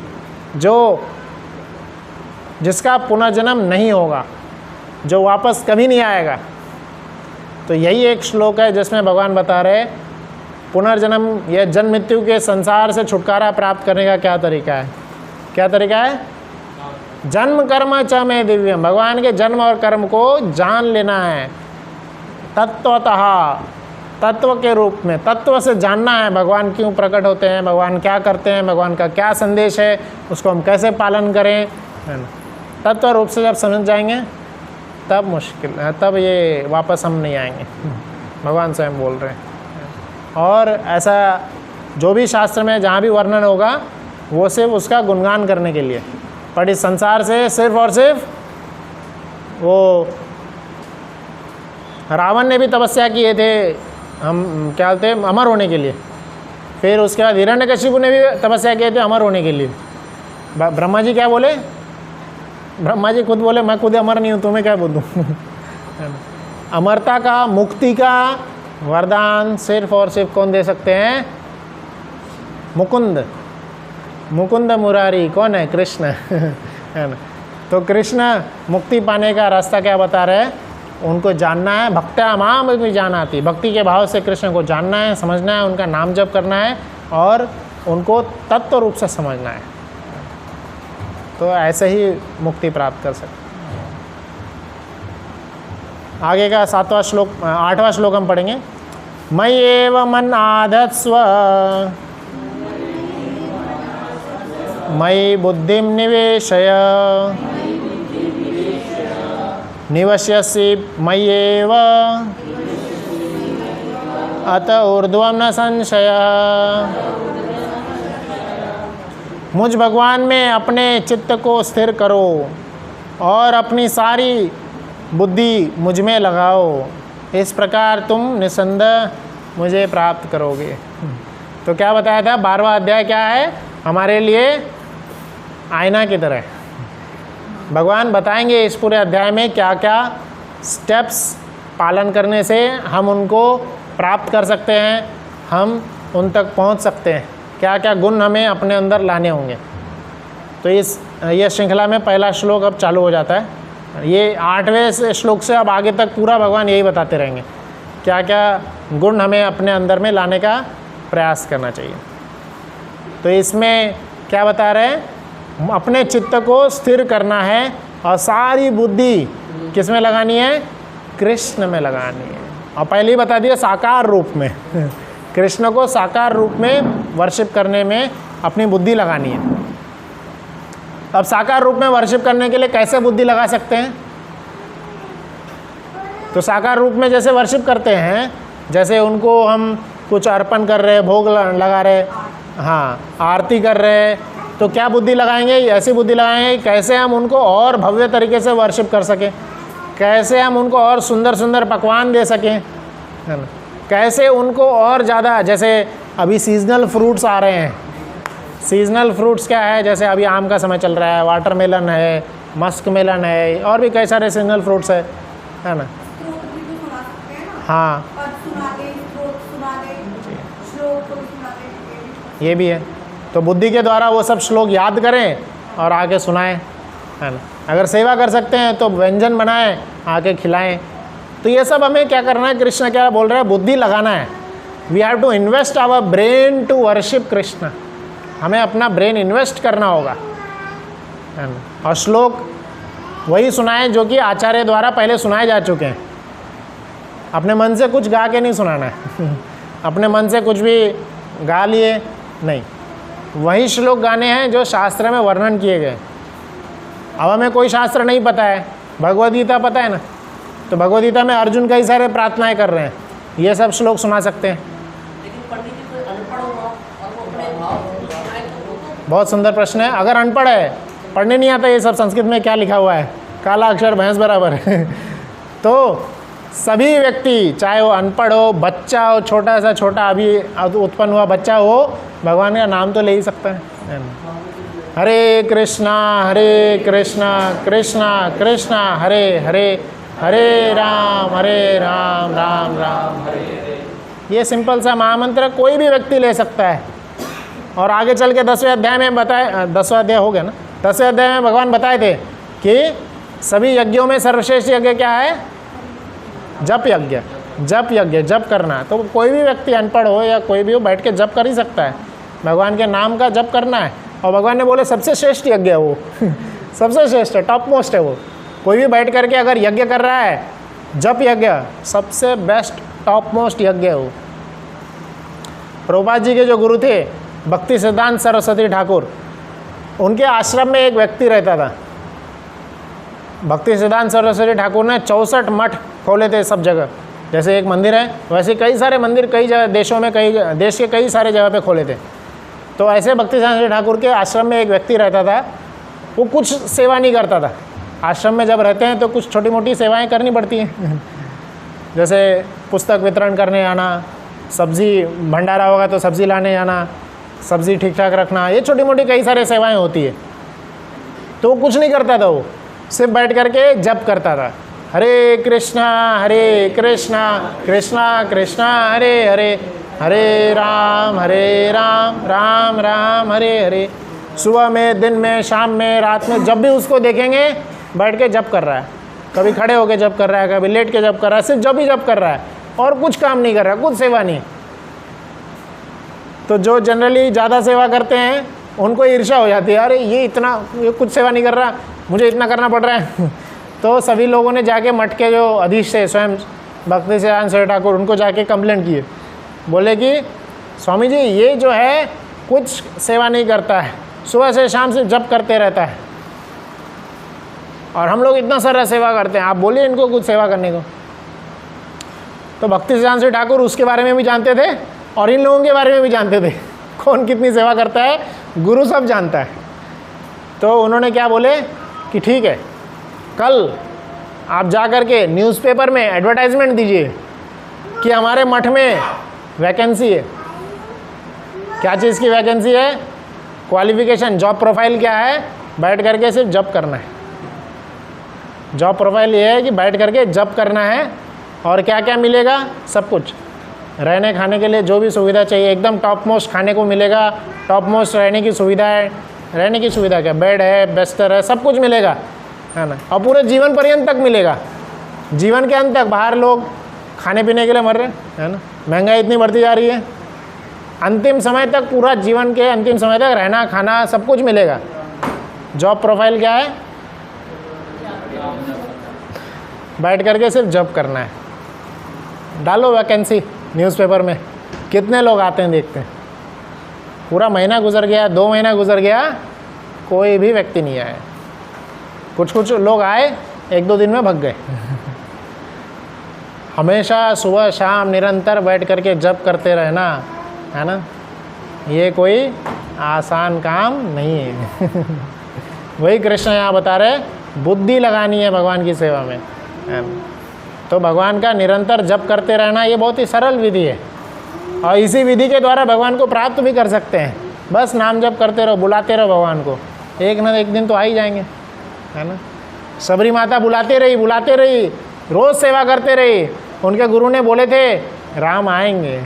जिसका पुनर्जन्म नहीं होगा, जो वापस कभी नहीं आएगा। तो यही एक श्लोक है जिसमें भगवान बता रहे पुनर्जन्म या जन्म मृत्यु के संसार से छुटकारा प्राप्त करने का क्या तरीका है। क्या तरीका है? जन्म कर्म च में दिव्यम, भगवान के जन्म और कर्म को जान लेना है तत्वतः, तत्व के रूप में, तत्व से जानना है भगवान क्यों प्रकट होते हैं, भगवान क्या करते हैं, भगवान का क्या संदेश है, उसको हम कैसे पालन करें, है ना। तत्व रूप से जब समझ जाएंगे तब मुश्किल है, तब ये वापस हम नहीं आएंगे। भगवान स्वयं बोल रहे हैं। और ऐसा जो भी शास्त्र में जहाँ भी वर्णन होगा वो सिर्फ उसका गुणगान करने के लिए, पर इस संसार से सिर्फ और सिर्फ वो रावण ने भी तपस्या किए थे, हम क्या बोलते हैं, अमर होने के लिए। फिर उसके बाद हिरण्यकशिपु ने भी तपस्या किए थे अमर होने के लिए। ब्रह्मा जी क्या बोले? ब्रह्मा जी खुद बोले मैं खुद अमर नहीं हूँ, तुम्हें क्या बोलूँ। अमरता का, मुक्ति का वरदान सिर्फ और सिर्फ कौन दे सकते हैं? मुकुंद। मुकुंद मुरारी कौन है? कृष्ण। है ना। तो कृष्ण मुक्ति पाने का रास्ता क्या बता रहे हैं? उनको जानना है। भक्त्या माम भी जाना आती, भक्ति के भाव से कृष्ण को जानना है, समझना है, उनका नाम जप करना है और उनको तत्व रूप से समझना है। तो ऐसे ही मुक्ति प्राप्त कर सकते। आगे का 7वां श्लोक, 8वां श्लोक हम पढ़ेंगे। मयि एव मन आधत्स्व मयि बुद्धिं निवेशय निवश्यसि मय्येव अत ऊर्ध्वं न संशय। मुझ भगवान में अपने चित्त को स्थिर करो और अपनी सारी बुद्धि मुझ में लगाओ, इस प्रकार तुम निसंदेह मुझे प्राप्त करोगे। तो क्या बताया था? 12वां अध्याय क्या है? हमारे लिए आईना की तरह। भगवान बताएंगे इस पूरे अध्याय में क्या क्या स्टेप्स पालन करने से हम उनको प्राप्त कर सकते हैं, हम उन तक पहुंच सकते हैं, क्या क्या गुण हमें अपने अंदर लाने होंगे। तो ये श्रृंखला में पहला श्लोक अब चालू हो जाता है। ये 8वें श्लोक से अब आगे तक पूरा भगवान यही बताते रहेंगे, क्या क्या गुण हमें अपने अंदर में लाने का प्रयास करना चाहिए। तो इसमें क्या बता रहे हैं? अपने चित्त को स्थिर करना है और सारी बुद्धि किस में लगानी है? कृष्ण में लगानी है। और पहले ही बता दिया साकार रूप में कृष्ण को साकार रूप में वर्शिप करने में अपनी बुद्धि लगानी है। अब साकार रूप में वर्शिप करने के लिए कैसे बुद्धि लगा सकते हैं? तो साकार रूप में जैसे वर्शिप करते हैं, जैसे उनको हम कुछ अर्पण कर रहे, भोग लगा रहे, हाँ आरती कर रहे, तो क्या बुद्धि लगाएंगे? ऐसी बुद्धि लगाएंगे कैसे हम उनको और भव्य तरीके से वर्शिप कर सकें, कैसे हम उनको और सुंदर सुंदर पकवान दे सकें, है ना, कैसे उनको और ज़्यादा, जैसे अभी सीजनल फ्रूट्स आ रहे हैं। सीजनल फ्रूट्स क्या है? जैसे अभी आम का समय चल रहा है, वाटरमेलन है, मस्क मेलन है, और भी कई सारे सीजनल फ्रूट्स है ना। हाँ ये भी है। तो बुद्धि के द्वारा वो सब श्लोक याद करें और आके सुनाएं, है ना। अगर सेवा कर सकते हैं तो व्यंजन बनाएं, आके खिलाएं। तो ये सब हमें क्या करना है? कृष्ण क्या बोल रहे हैं? बुद्धि लगाना है। We have to invest our brain to worship Krishna. हमें अपना ब्रेन इन्वेस्ट करना होगा, है ना। और श्लोक वही सुनाएं जो कि आचार्य द्वारा पहले सुनाए जा चुके हैं। अपने मन से कुछ गा के नहीं सुनाना है अपने मन से कुछ भी गा लिए नहीं, वही श्लोक गाने हैं जो शास्त्र में वर्णन किए गए। अब हमें कोई शास्त्र नहीं पता है, भगवद गीता पता है ना, तो भगवद गीता में अर्जुन कई सारे प्रार्थनाएं कर रहे हैं, ये सब श्लोक सुना सकते हैं। लेकिन पंडित जी कोई अनपढ़ होगा और वो अपने भाव। बहुत सुंदर प्रश्न है। अगर अनपढ़ है, पढ़ने नहीं आता ये सब संस्कृत में क्या लिखा हुआ है, काला अक्षर भैंस बराबर तो सभी व्यक्ति, चाहे वो अनपढ़ हो, बच्चा हो, छोटा सा छोटा अभी उत्पन्न हुआ बच्चा हो, भगवान का नाम तो ले ही सकता है। हरे कृष्णा कृष्णा कृष्णा हरे हरे, हरे राम राम राम हरे हरे। ये सिंपल सा महामंत्र कोई भी व्यक्ति ले सकता है। और आगे चल के 10वें अध्याय में बताए, 10वां अध्याय हो गया ना, 10वें अध्याय में भगवान बताए थे कि सभी यज्ञों में सर्वश्रेष्ठ यज्ञ क्या है? जप यज्ञ। जप यज्ञ, जप करना। तो कोई भी व्यक्ति अनपढ़ हो या कोई भी हो, बैठ के जप कर ही सकता है। भगवान के नाम का जप करना है। और भगवान ने बोले सबसे श्रेष्ठ यज्ञ है वो सबसे श्रेष्ठ है, टॉप मोस्ट है वो। कोई भी बैठ करके अगर यज्ञ कर रहा है, जप यज्ञ, सबसे बेस्ट टॉप मोस्ट यज्ञ है वो। प्रभुपाद जी के जो गुरु थे भक्ति सिद्धांत सरस्वती ठाकुर, उनके आश्रम में एक व्यक्ति रहता था। भक्ति सिद्धांत सरस्वती ठाकुर ने 64 मठ खोले थे सब जगह। जैसे एक मंदिर है, वैसे कई सारे मंदिर कई जगह देशों में, कई देश के कई सारे जगह पे खोले थे। तो ऐसे भक्ति सिद्धांत ठाकुर के आश्रम में एक व्यक्ति रहता था, वो कुछ सेवा नहीं करता था, आश्रम में जब रहते हैं तो कुछ छोटी मोटी सेवाएं करनी पड़ती हैं जैसे पुस्तक वितरण करने आना, सब्ज़ी भंडारा होगा तो सब्ज़ी लाने आना, सब्ज़ी ठीक ठाक रखना, ये छोटी मोटी कई सारे सेवाएं होती है। तो वो कुछ नहीं करता था, वो सिर्फ बैठ करके जप करता था, हरे कृष्णा कृष्णा कृष्णा हरे हरे, हरे राम राम राम हरे हरे। सुबह में, दिन में, शाम में, रात में, जब भी उसको देखेंगे बैठ के जप कर रहा है। कभी खड़े होके जप कर रहा है, कभी लेट के जप कर रहा है, सिर्फ जप ही जप कर रहा है और कुछ काम नहीं कर रहा, कुछ सेवा नहीं। तो जो जनरली ज़्यादा सेवा करते हैं उनको ईर्ष्या हो जाती है, अरे ये कुछ सेवा नहीं कर रहा, मुझे इतना करना पड़ रहा है। तो सभी लोगों ने जाके मठ के जो अधीश थे, स्वयं भक्ति सिद्धांत सरस्वती ठाकुर, उनको जाके कंप्लेंट किए, बोले कि स्वामी जी ये जो है कुछ सेवा नहीं करता है, सुबह से शाम से जप करते रहता है और हम लोग इतना सारा सेवा करते हैं, आप बोलिए इनको कुछ सेवा करने को। तो भक्ति सिद्धांत सरस्वती ठाकुर उसके बारे में भी जानते थे और इन लोगों के बारे में भी जानते थे, कौन कितनी सेवा करता है गुरु सब जानता है। तो उन्होंने क्या बोले कि ठीक है, कल आप जा कर के न्यूज़पेपर में एडवर्टाइजमेंट दीजिए कि हमारे मठ में वैकेंसी है। क्या चीज़ की वैकेंसी है? क्वालिफ़िकेशन, जॉब प्रोफाइल क्या है? बैठ करके सिर्फ जॉब करना है। जॉब प्रोफाइल ये है कि बैठ करके जॉब करना है और क्या क्या मिलेगा? सब कुछ, रहने खाने के लिए जो भी सुविधा चाहिए एकदम टॉप मोस्ट खाने को मिलेगा, टॉप मोस्ट रहने की सुविधा है। रहने की सुविधा क्या, बेड है, बिस्तर है, सब कुछ मिलेगा, है ना। और पूरे जीवन पर्यंत तक मिलेगा, जीवन के अंत तक। बाहर लोग खाने पीने के लिए मर रहे हैं, है ना, महंगाई इतनी बढ़ती जा रही है, अंतिम समय तक, पूरा जीवन के अंतिम समय तक रहना खाना सब कुछ मिलेगा। जॉब प्रोफाइल क्या है? बैठ करके सिर्फ जॉब करना है। डालो वैकेंसी न्यूज़पेपर में, कितने लोग आते हैं देखते हैं। पूरा महीना गुजर गया, 2 महीना गुजर गया, कोई भी व्यक्ति नहीं आया। कुछ कुछ लोग आए, 1-2 दिन में भग गए। हमेशा सुबह शाम निरंतर बैठ करके जप करते रहना, है ना, ये कोई आसान काम नहीं है। वही कृष्ण यहाँ बता रहे, बुद्धि लगानी है भगवान की सेवा में, है ना। तो भगवान का निरंतर जप करते रहना ये बहुत ही सरल विधि है और इसी विधि के द्वारा भगवान को प्राप्त भी कर सकते हैं। बस नाम जप करते रहो, बुलाते रहो भगवान को, एक न एक दिन तो आ ही जाएंगे, है ना। सबरी माता बुलाते रही, रोज़ सेवा करते रही। उनके गुरु ने बोले थे राम आएंगे,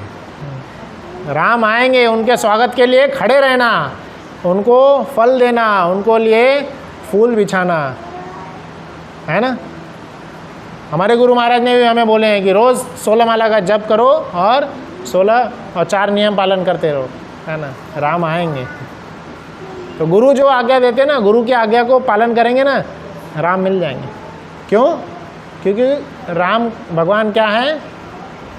राम आएंगे, उनके स्वागत के लिए खड़े रहना, उनको फल देना, उनको लिए फूल बिछाना, है ना। हमारे गुरु महाराज ने भी हमें बोले हैं कि रोज़ 16 माला का जप करो और 16 और 4 नियम पालन करते रहो, है ना, राम आएंगे। तो गुरु जो आज्ञा देते हैं ना, गुरु की आज्ञा को पालन करेंगे ना, राम मिल जाएंगे। क्यों? क्योंकि राम भगवान क्या है,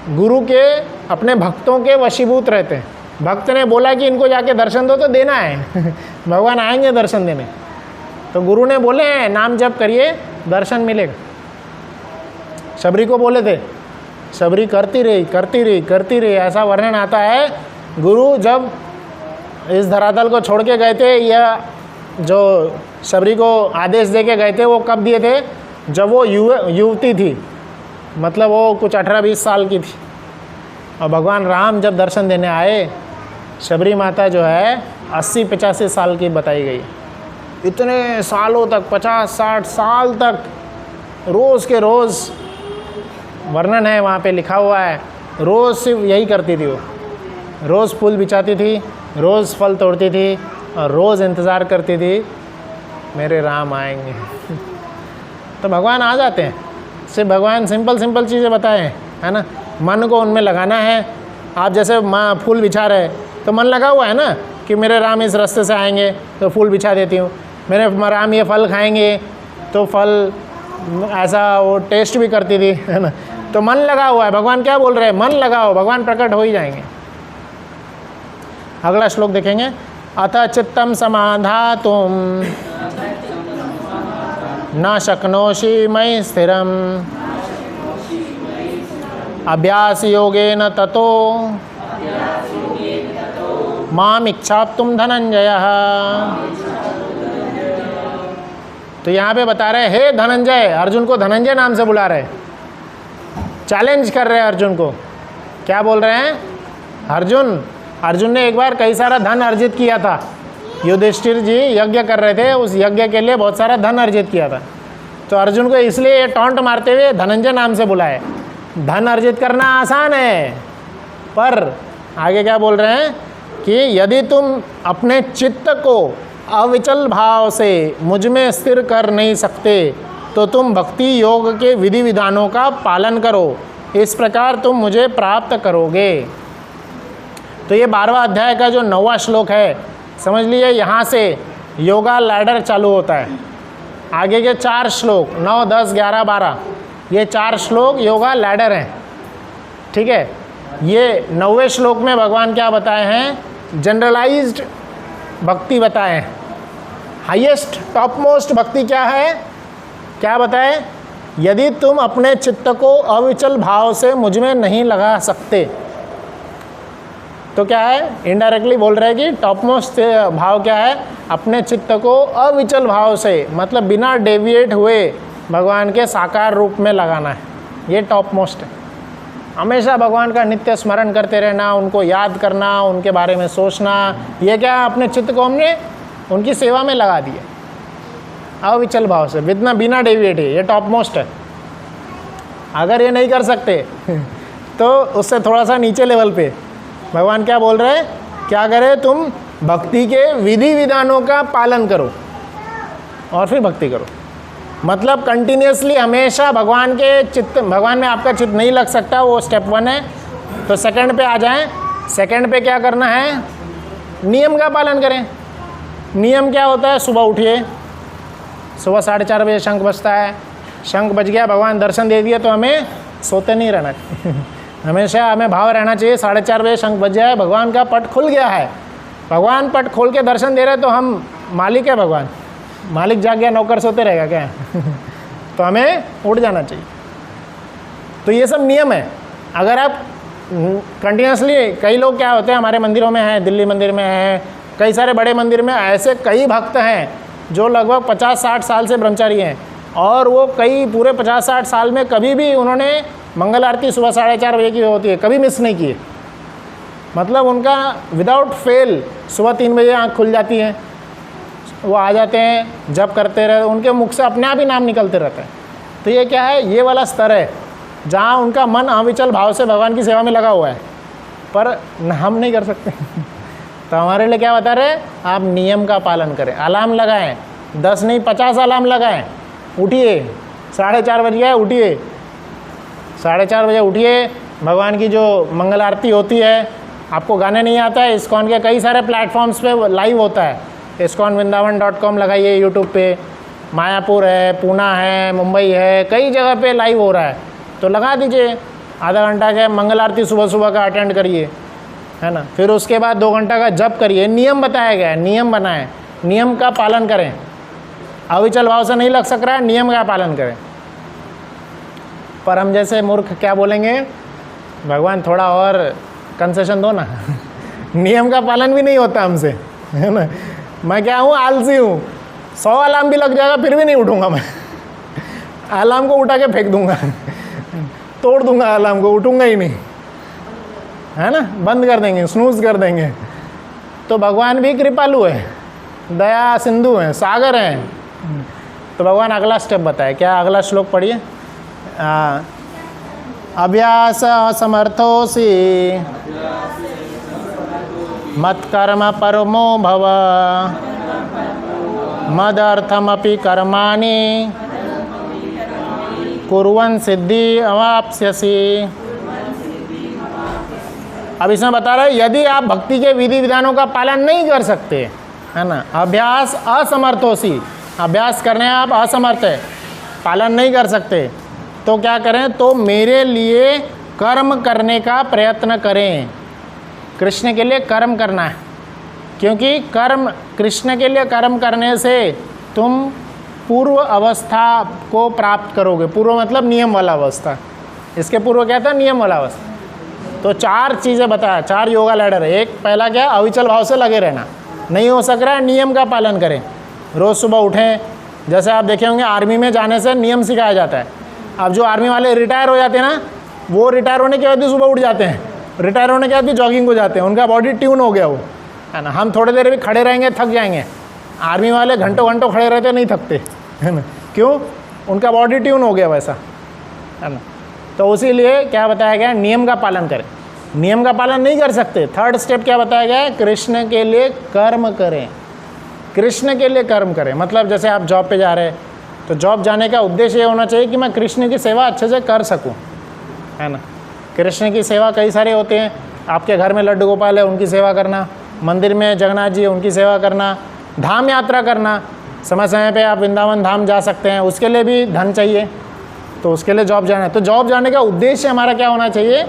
गुरु के अपने भक्तों के वशीभूत रहते हैं। भक्त ने बोला कि इनको जाके दर्शन दो तो देना है। भगवान आएंगे दर्शन देने। तो गुरु ने बोले हैं नाम जप करिए, दर्शन मिलेगा। शबरी को बोले थे, शबरी करती रही, ऐसा वर्णन आता है। गुरु जब इस धरातल को छोड़ के गए थे, या जो शबरी को आदेश दे के गए थे, वो कब दिए थे? जब वो युवती थी, मतलब वो कुछ 18-20 साल की थी। और भगवान राम जब दर्शन देने आए, शबरी माता जो है 80-85 साल की बताई गई। इतने सालों तक, 50-60 साल तक रोज़ के रोज़, वर्णन है वहाँ पे लिखा हुआ है, रोज़ सिर्फ यही करती थी। वो रोज़ फूल बिछाती थी, रोज़ फल तोड़ती थी और रोज़ इंतज़ार करती थी मेरे राम आएंगे। तो भगवान आ जाते हैं। सिर्फ भगवान सिंपल चीज़ें बताए हैं, है ना। मन को उनमें लगाना है। आप जैसे माँ फूल बिछा रहे, तो मन लगा हुआ है ना कि मेरे राम इस रास्ते से आएंगे तो फूल बिछा देती हूँ, मेरे राम ये फल खाएंगे तो फल, ऐसा वो टेस्ट भी करती थी, है ना। तो मन लगा हुआ है। भगवान क्या बोल रहे हैं? मन लगाओ, भगवान प्रकट हो ही जाएंगे। अगला श्लोक देखेंगे। अथ चित्तम समाधातुम न शक्नोषि मयि स्थिरम अभ्यास योगेन ततो माम इच्छाप्तुम धनंजय। तो यहाँ पे बता रहे हे धनंजय, अर्जुन को धनंजय नाम से बुला रहे, चैलेंज कर रहे हैं अर्जुन को। क्या बोल रहे हैं? अर्जुन ने एक बार कई सारा धन अर्जित किया था, युधिष्ठिर जी यज्ञ कर रहे थे, उस यज्ञ के लिए बहुत सारा धन अर्जित किया था। तो अर्जुन को इसलिए ये टॉन्ट मारते हुए धनंजय नाम से बुलाए। धन अर्जित करना आसान है, पर आगे क्या बोल रहे हैं कि यदि तुम अपने चित्त को अविचल भाव से मुझ में स्थिर कर नहीं सकते तो तुम भक्ति योग के विधि विधानों का पालन करो, इस प्रकार तुम मुझे प्राप्त करोगे। तो ये 12वां अध्याय का जो 9वां श्लोक है, समझ लिए यहाँ से योगा लैडर चालू होता है। आगे के 4 श्लोक 9, 10, 11, 12 ये 4 श्लोक योगा लैडर हैं, ठीक है। ये 9वें श्लोक में भगवान क्या बताए हैं? जनरलाइज्ड भक्ति बताए हैं। हाईएस्ट टॉप मोस्ट भक्ति क्या है? क्या बताए? यदि तुम अपने चित्त को अविचल भाव से मुझ में नहीं लगा सकते, तो क्या है? इनडायरेक्टली बोल रहे हैं कि टॉप मोस्ट भाव क्या है? अपने चित्त को अविचल भाव से, मतलब बिना डेविएट हुए भगवान के साकार रूप में लगाना है। ये टॉप मोस्ट है। हमेशा भगवान का नित्य स्मरण करते रहना, उनको याद करना, उनके बारे में सोचना, ये क्या? अपने चित्त को हमने उनकी सेवा में लगा दिया अविचल भाव से, बिना डेविएट है। ये टॉप मोस्ट है। अगर ये नहीं कर सकते तो उससे थोड़ा सा नीचे लेवल पे भगवान क्या बोल रहे हैं? क्या करें? तुम भक्ति के विधि विधानों का पालन करो और फिर भक्ति करो। मतलब कंटिन्यूसली हमेशा भगवान के चित्त, भगवान में आपका चित्त नहीं लग सकता, वो स्टेप 1 है। तो सेकंड पे आ जाएं। सेकंड पे क्या करना है? नियम का पालन करें। नियम क्या होता है? सुबह उठिए, सुबह 4:30 बजे शंख बजता है, शंख बज गया, भगवान दर्शन दे दिए तो हमें सोते नहीं रहना चाहिए हमेशा हमें भाव रहना चाहिए 4:30 बजे शंख बज जाए, भगवान का पट खुल गया है, भगवान पट खोल के दर्शन दे रहे तो हम मालिक है, भगवान मालिक जाग गया, नौकर सोते रहेगा क्या तो हमें उठ जाना चाहिए। तो ये सब नियम है। अगर आप कंटिन्यूसली, कई लोग क्या होते हैं हमारे मंदिरों में हैं, दिल्ली मंदिर में हैं, कई सारे बड़े मंदिर में ऐसे कई भक्त हैं जो लगभग 50-60 साल से ब्रह्मचारी हैं, और वो कई पूरे 50-60 साल में कभी भी उन्होंने मंगल आरती सुबह 4:30 बजे की होती है, कभी मिस नहीं किए। मतलब उनका विदाउट फेल सुबह 3 बजे आँख खुल जाती है, वो आ जाते हैं, जप करते रहे, उनके मुख से अपने आप ही नाम निकलते रहते हैं। तो ये क्या है? ये वाला स्तर है जहाँ उनका मन अविचल भाव से भगवान की सेवा में लगा हुआ है, पर हम नहीं कर सकते तो हमारे लिए क्या बता रहे? आप नियम का पालन करें। अलार्म लगाएं, 10 नहीं 50 अलार्म लगाएं, उठिए, 4:30 बज गया, उठिए, 4:30 बजे उठिए। भगवान की जो मंगल आरती होती है, आपको गाने नहीं आता है, इस्कॉन के कई सारे प्लेटफॉर्म्स पे लाइव होता है, iskonvrindavan.com लगाइए, यूट्यूब पे, मायापुर है, पूना है, मुंबई है, कई जगह पे लाइव हो रहा है, तो लगा दीजिए, आधा घंटा का मंगल आरती सुबह सुबह का अटेंड करिए, है ना। फिर उसके बाद 2 घंटा का जप करिए। नियम बताया गया है, नियम बनाएं, नियम का पालन करें। अविचल भाव से नहीं लग सक रहा है, नियम का पालन करें। पर हम जैसे मूर्ख क्या बोलेंगे? भगवान थोड़ा और कंसेशन दो ना नियम का पालन भी नहीं होता हमसे, है ना। मैं क्या हूँ? आलसी हूँ। 100 अलार्म भी लग जाएगा फिर भी नहीं उठूँगा मैं अलार्म को उठा के फेंक दूँगा तोड़ दूँगा अलार्म को, उठूँगा ही नहीं, है ना, बंद कर देंगे, स्नूज कर देंगे। तो भगवान भी कृपालु है, दया सिंधु हैं, सागर हैं। तो भगवान अगला स्टेप बताए। क्या? अगला श्लोक पढ़िए। अभ्यास असमर्थोऽसि मत्कर्म परमो भव मदर्थमपि कर्माणि कुर्वन् सिद्धि अवाप्स्यसि। अब इसमें बता रहे यदि आप भक्ति के विधि विधानों का पालन नहीं कर सकते, है ना, अभ्यास असमर्थोऽसि, अभ्यास करने आप असमर्थ है, पालन नहीं कर सकते, तो क्या करें? तो मेरे लिए कर्म करने का प्रयत्न करें। कृष्ण के लिए कर्म करना है, क्योंकि कर्म, कृष्ण के लिए कर्म करने से तुम पूर्व अवस्था को प्राप्त करोगे। पूर्व मतलब नियम वाला अवस्था, इसके पूर्व क्या था? नियम वाला अवस्था। तो 4 चीज़ें बताया, 4 योगा लैडर है। एक पहला क्या? अविचल भाव से लगे रहना। नहीं हो सक रहा है, नियम का पालन करें। रोज़ सुबह उठें, जैसे आप देखे होंगे आर्मी में जाने से नियम सिखाया जाता है। अब जो आर्मी वाले रिटायर हो जाते हैं ना, वो रिटायर होने के बाद भी सुबह उठ जाते हैं, रिटायर होने के बाद भी जॉगिंग को जाते हैं, उनका बॉडी ट्यून हो गया वो, है ना। हम थोड़ी देर भी खड़े रहेंगे थक जाएंगे, आर्मी वाले घंटों घंटों खड़े रहते नहीं थकते, है ना। क्यों? उनका बॉडी ट्यून हो गया वैसा, है ना। तो उसी लिए क्या बताया गया, नियम का पालन करें। नियम का पालन नहीं कर सकते, थर्ड स्टेप क्या बताया गया है, कृष्ण के लिए कर्म करें। कृष्ण के लिए कर्म करें मतलब जैसे आप जॉब पे जा रहे हैं, तो जॉब जाने का उद्देश्य ये होना चाहिए कि मैं कृष्ण की सेवा अच्छे से कर सकूं, है ना। कृष्ण की सेवा कई सारे होते हैं, आपके घर में लड्डू गोपाल है, उनकी सेवा करना, मंदिर में जगन्नाथ जी है, उनकी सेवा करना, धाम यात्रा करना, समय समय पे आप वृंदावन धाम जा सकते हैं, उसके लिए भी धन चाहिए, तो उसके लिए जॉब जाना है। तो जॉब जाने का उद्देश्य हमारा क्या होना चाहिए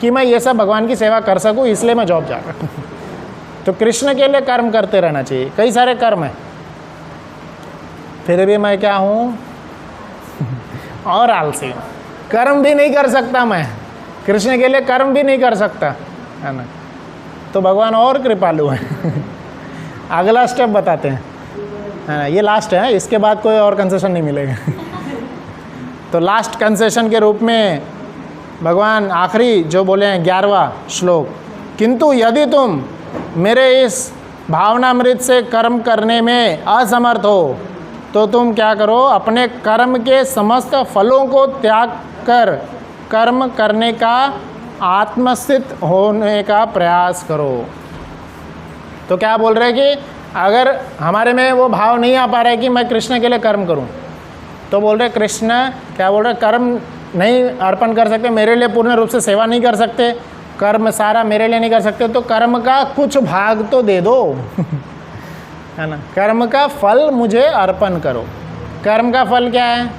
कि मैं ये सब भगवान की सेवा कर सकूं, इसलिए मैं जॉब जा रहा हूँ। तो कृष्ण के लिए कर्म करते रहना चाहिए। कई सारे कर्म हैं, फिर भी मैं क्या हूँ और आलसी हूँ, कर्म भी नहीं कर सकता मैं, कृष्ण के लिए कर्म भी नहीं कर सकता, है ना। तो भगवान और कृपालु है। अगला स्टेप बताते हैं, है ना, ये लास्ट है, इसके बाद कोई और कंसेशन नहीं मिलेगा। तो लास्ट कंसेशन के रूप में भगवान आखिरी जो बोले हैं 11वां श्लोक, किंतु यदि तुम मेरे इस भावनामृत से कर्म करने में असमर्थ हो तो तुम क्या करो, अपने कर्म के समस्त फलों को त्याग कर कर्म करने का आत्मस्थित होने का प्रयास करो। तो क्या बोल रहे हैं कि अगर हमारे में वो भाव नहीं आ पा रहा है कि मैं कृष्ण के लिए कर्म करूं, तो बोल रहे कृष्ण क्या बोल रहे, कर्म नहीं अर्पण कर सकते, मेरे लिए पूर्ण रूप से सेवा नहीं कर सकते, कर्म सारा मेरे लिए नहीं कर सकते, तो कर्म का कुछ भाग तो दे दो। है ना, कर्म का फल मुझे अर्पण करो। कर्म का फल क्या है?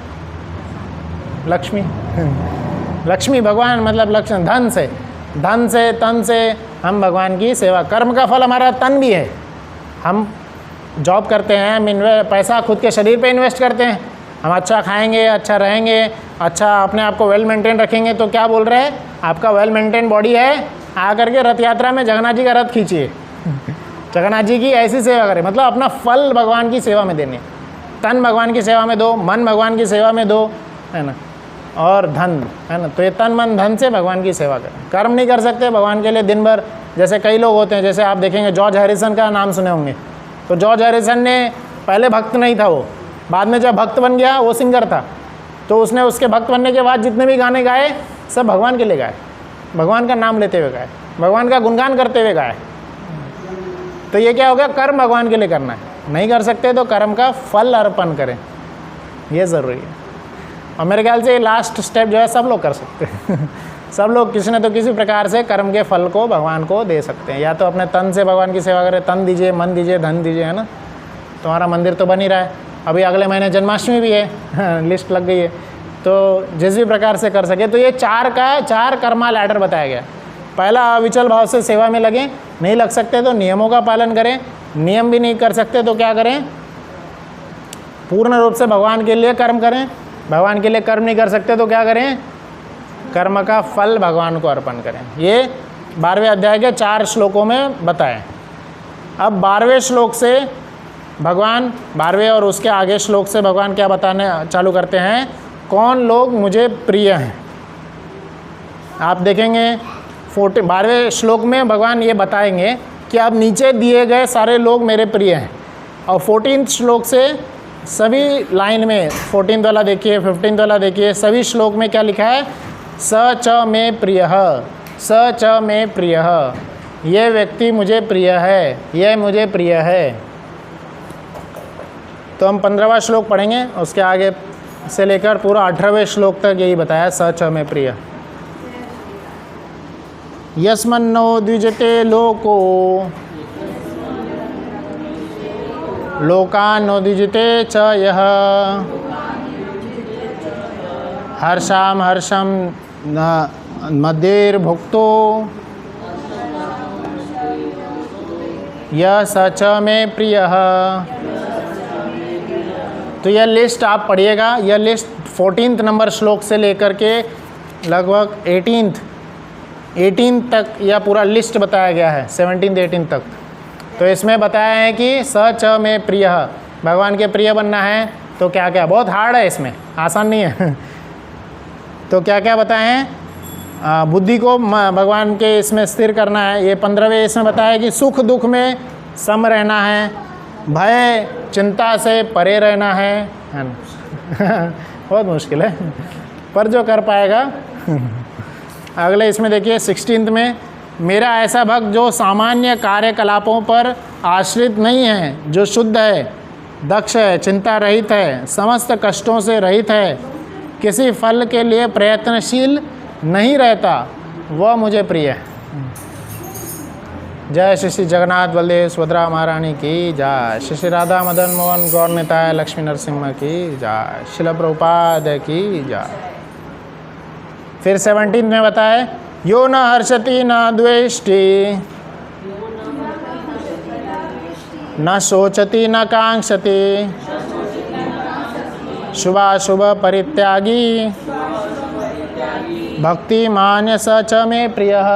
लक्ष्मी। लक्ष्मी भगवान मतलब लक्ष्मी, धन से, धन से तन से हम भगवान की सेवा। कर्म का फल हमारा तन भी है, हम जॉब करते हैं, हम पैसा खुद के शरीर पे इन्वेस्ट करते हैं, हम अच्छा खाएंगे, अच्छा रहेंगे, अच्छा अपने आप को वेल मेंटेन रखेंगे। तो क्या बोल रहे हैं, आपका वेल मेंटेन बॉडी है, आकर के रथ यात्रा में जगन्नाथ जी का रथ खींचिए, जगन्नाथ जी की ऐसी सेवा करें। मतलब अपना फल भगवान की सेवा में देने, तन भगवान की सेवा में दो, मन भगवान की सेवा में दो, है ना, और धन, है ना। तो ये तन मन धन से भगवान की सेवा करें। कर्म नहीं कर सकते भगवान के लिए दिन भर, जैसे कई लोग होते हैं, जैसे आप देखेंगे जॉर्ज हैरिसन का नाम सुने होंगे। तो जॉर्ज हैरिसन ने पहले भक्त नहीं था, वो बाद में जब भक्त बन गया, वो सिंगर था, तो उसने उसके भक्त बनने के बाद जितने भी गाने गाए सब भगवान के लिए गाए, भगवान का नाम लेते हुए गाए, भगवान का गुणगान करते हुए गाए। तो ये क्या हो गया, कर्म भगवान के लिए करना है। नहीं कर सकते तो कर्म का फल अर्पण करें, ये ज़रूरी है। और मेरे ख्याल से ये लास्ट स्टेप जो है सब लोग कर सकते हैं। सब लोग किसी न तो किसी प्रकार से कर्म के फल को भगवान को दे सकते हैं। या तो अपने तन से भगवान की सेवा करें, तन दीजिए, मन दीजिए, धन दीजिए, है ना। तुम्हारा मंदिर तो बन ही रहा है, अभी अगले महीने जन्माष्टमी भी है, लिस्ट लग गई है, तो जिस भी प्रकार से कर सके। तो ये चार कर्मा लैडर बताया गया। पहला, अविचल भाव से सेवा में लगें, नहीं लग सकते तो नियमों का पालन करें, नियम भी नहीं कर सकते तो क्या करें, पूर्ण रूप से भगवान के लिए कर्म करें, भगवान के लिए कर्म नहीं कर सकते तो क्या करें, कर्म का फल भगवान को अर्पण करें। ये 12वें अध्याय के 4 श्लोकों में बताएं। अब 12वें श्लोक से भगवान, 12वें और उसके आगे श्लोक से भगवान क्या बताने चालू करते हैं, कौन लोग मुझे प्रिय हैं। आप देखेंगे 12वें श्लोक में भगवान ये बताएंगे कि अब नीचे दिए गए सारे लोग मेरे प्रिय हैं। और 14th श्लोक से सभी लाइन में, 14th वाला देखिए, 15th वाला देखिए, सभी श्लोक में क्या लिखा है, स च में प्रिय, स च में प्रिय, ये व्यक्ति मुझे प्रिय है, यह मुझे प्रिय है। तो हम 15वां श्लोक पढ़ेंगे, उसके आगे से लेकर पूरा 18वें श्लोक तक यही बताया, स च में प्रिय। यस्मन्नो द्विजते लोको लोकान्नो द्विजते च यः हर्षाम हर्षम मद्यैर्भुक्तो यह स च में प्रियः। तो यह लिस्ट आप पढ़िएगा, यह लिस्ट 14th नंबर श्लोक से लेकर के लगभग 18th तक यह पूरा लिस्ट बताया गया है, 17th 18th तक। तो इसमें बताया है कि स च में प्रिय, भगवान के प्रिय बनना है, तो क्या क्या, बहुत हार्ड है इसमें, आसान नहीं है। तो क्या क्या बताए हैं, बुद्धि को भगवान के इसमें स्थिर करना है। ये 15वें इसमें बताया कि सुख दुख में सम रहना है, भय चिंता से परे रहना है ना। बहुत मुश्किल है, पर जो कर पाएगा। अगले इसमें देखिए 16 में, मेरा ऐसा भक्त जो सामान्य कार्यकलापों पर आश्रित नहीं है, जो शुद्ध है, दक्ष है, चिंता रहित है, समस्त कष्टों से रहित है, किसी फल के लिए प्रयत्नशील नहीं रहता, वह मुझे प्रिय है। जय श्री श्री जगन्नाथ बलदेव सुभद्रा महारानी की जय, श्री श्री राधा मदन मोहन गौर निताय लक्ष्मी नरसिम्हा की जय, शिल प्रभुपाद की जय। फिर 17 में बताए, यो न हर्षति न द्वेष्टि, न शोचति न कांक्षति, शुभाशुभ परित्यागी, भक्तिमान्य स च मे प्रियः।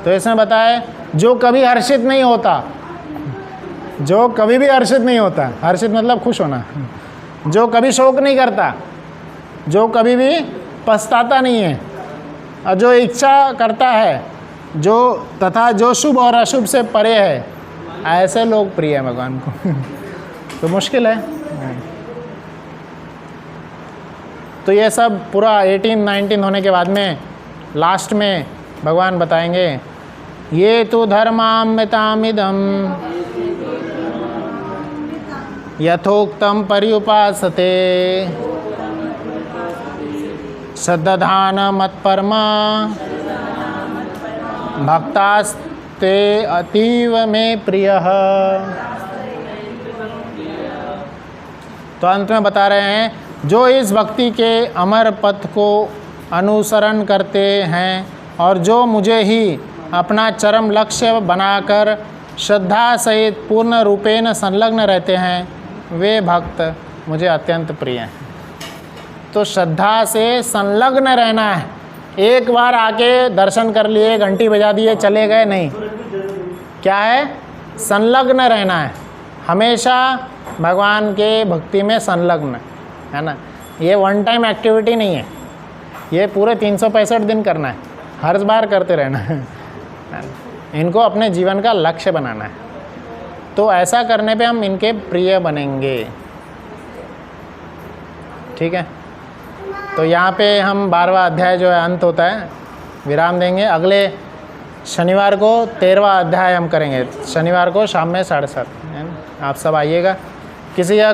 तो इसमें बताए, जो कभी हर्षित नहीं होता, जो कभी भी हर्षित नहीं होता, हर्षित मतलब खुश होना, जो कभी शोक नहीं करता, जो कभी भी पछताता नहीं है, और जो इच्छा करता है, जो तथा जो शुभ और अशुभ से परे है, ऐसे लोग प्रिय है भगवान को। तो मुश्किल है। तो ये सब पूरा 18-19 होने के बाद में लास्ट में भगवान बताएंगे, ये तो धर्मामृतामिदं यथोक्तम पर्युपासते, श्रद्धान मत्परमा भक्तास्ते अतीव में प्रियः। तो अंत में बता रहे हैं, जो इस भक्ति के अमर पथ को अनुसरण करते हैं और जो मुझे ही अपना चरम लक्ष्य बनाकर श्रद्धा सहित पूर्ण रूपेण संलग्न रहते हैं, वे भक्त मुझे अत्यंत प्रिय हैं। तो श्रद्धा से संलग्न रहना है। एक बार आके दर्शन कर लिए, घंटी बजा दिए, चले गए, नहीं। क्या है? संलग्न रहना है, हमेशा भगवान के भक्ति में संलग्न, है ना। ये वन टाइम एक्टिविटी नहीं है, ये पूरे 365 दिन करना है, हर बार करते रहना है। इनको अपने जीवन का लक्ष्य बनाना है। तो ऐसा करने पे हम इनके प्रिय बनेंगे। ठीक है, तो यहाँ पे हम 12वां अध्याय जो है अंत होता है, विराम देंगे। अगले शनिवार को 13वां अध्याय हम करेंगे, शनिवार को शाम में 7:30। आप सब आइएगा। किसी का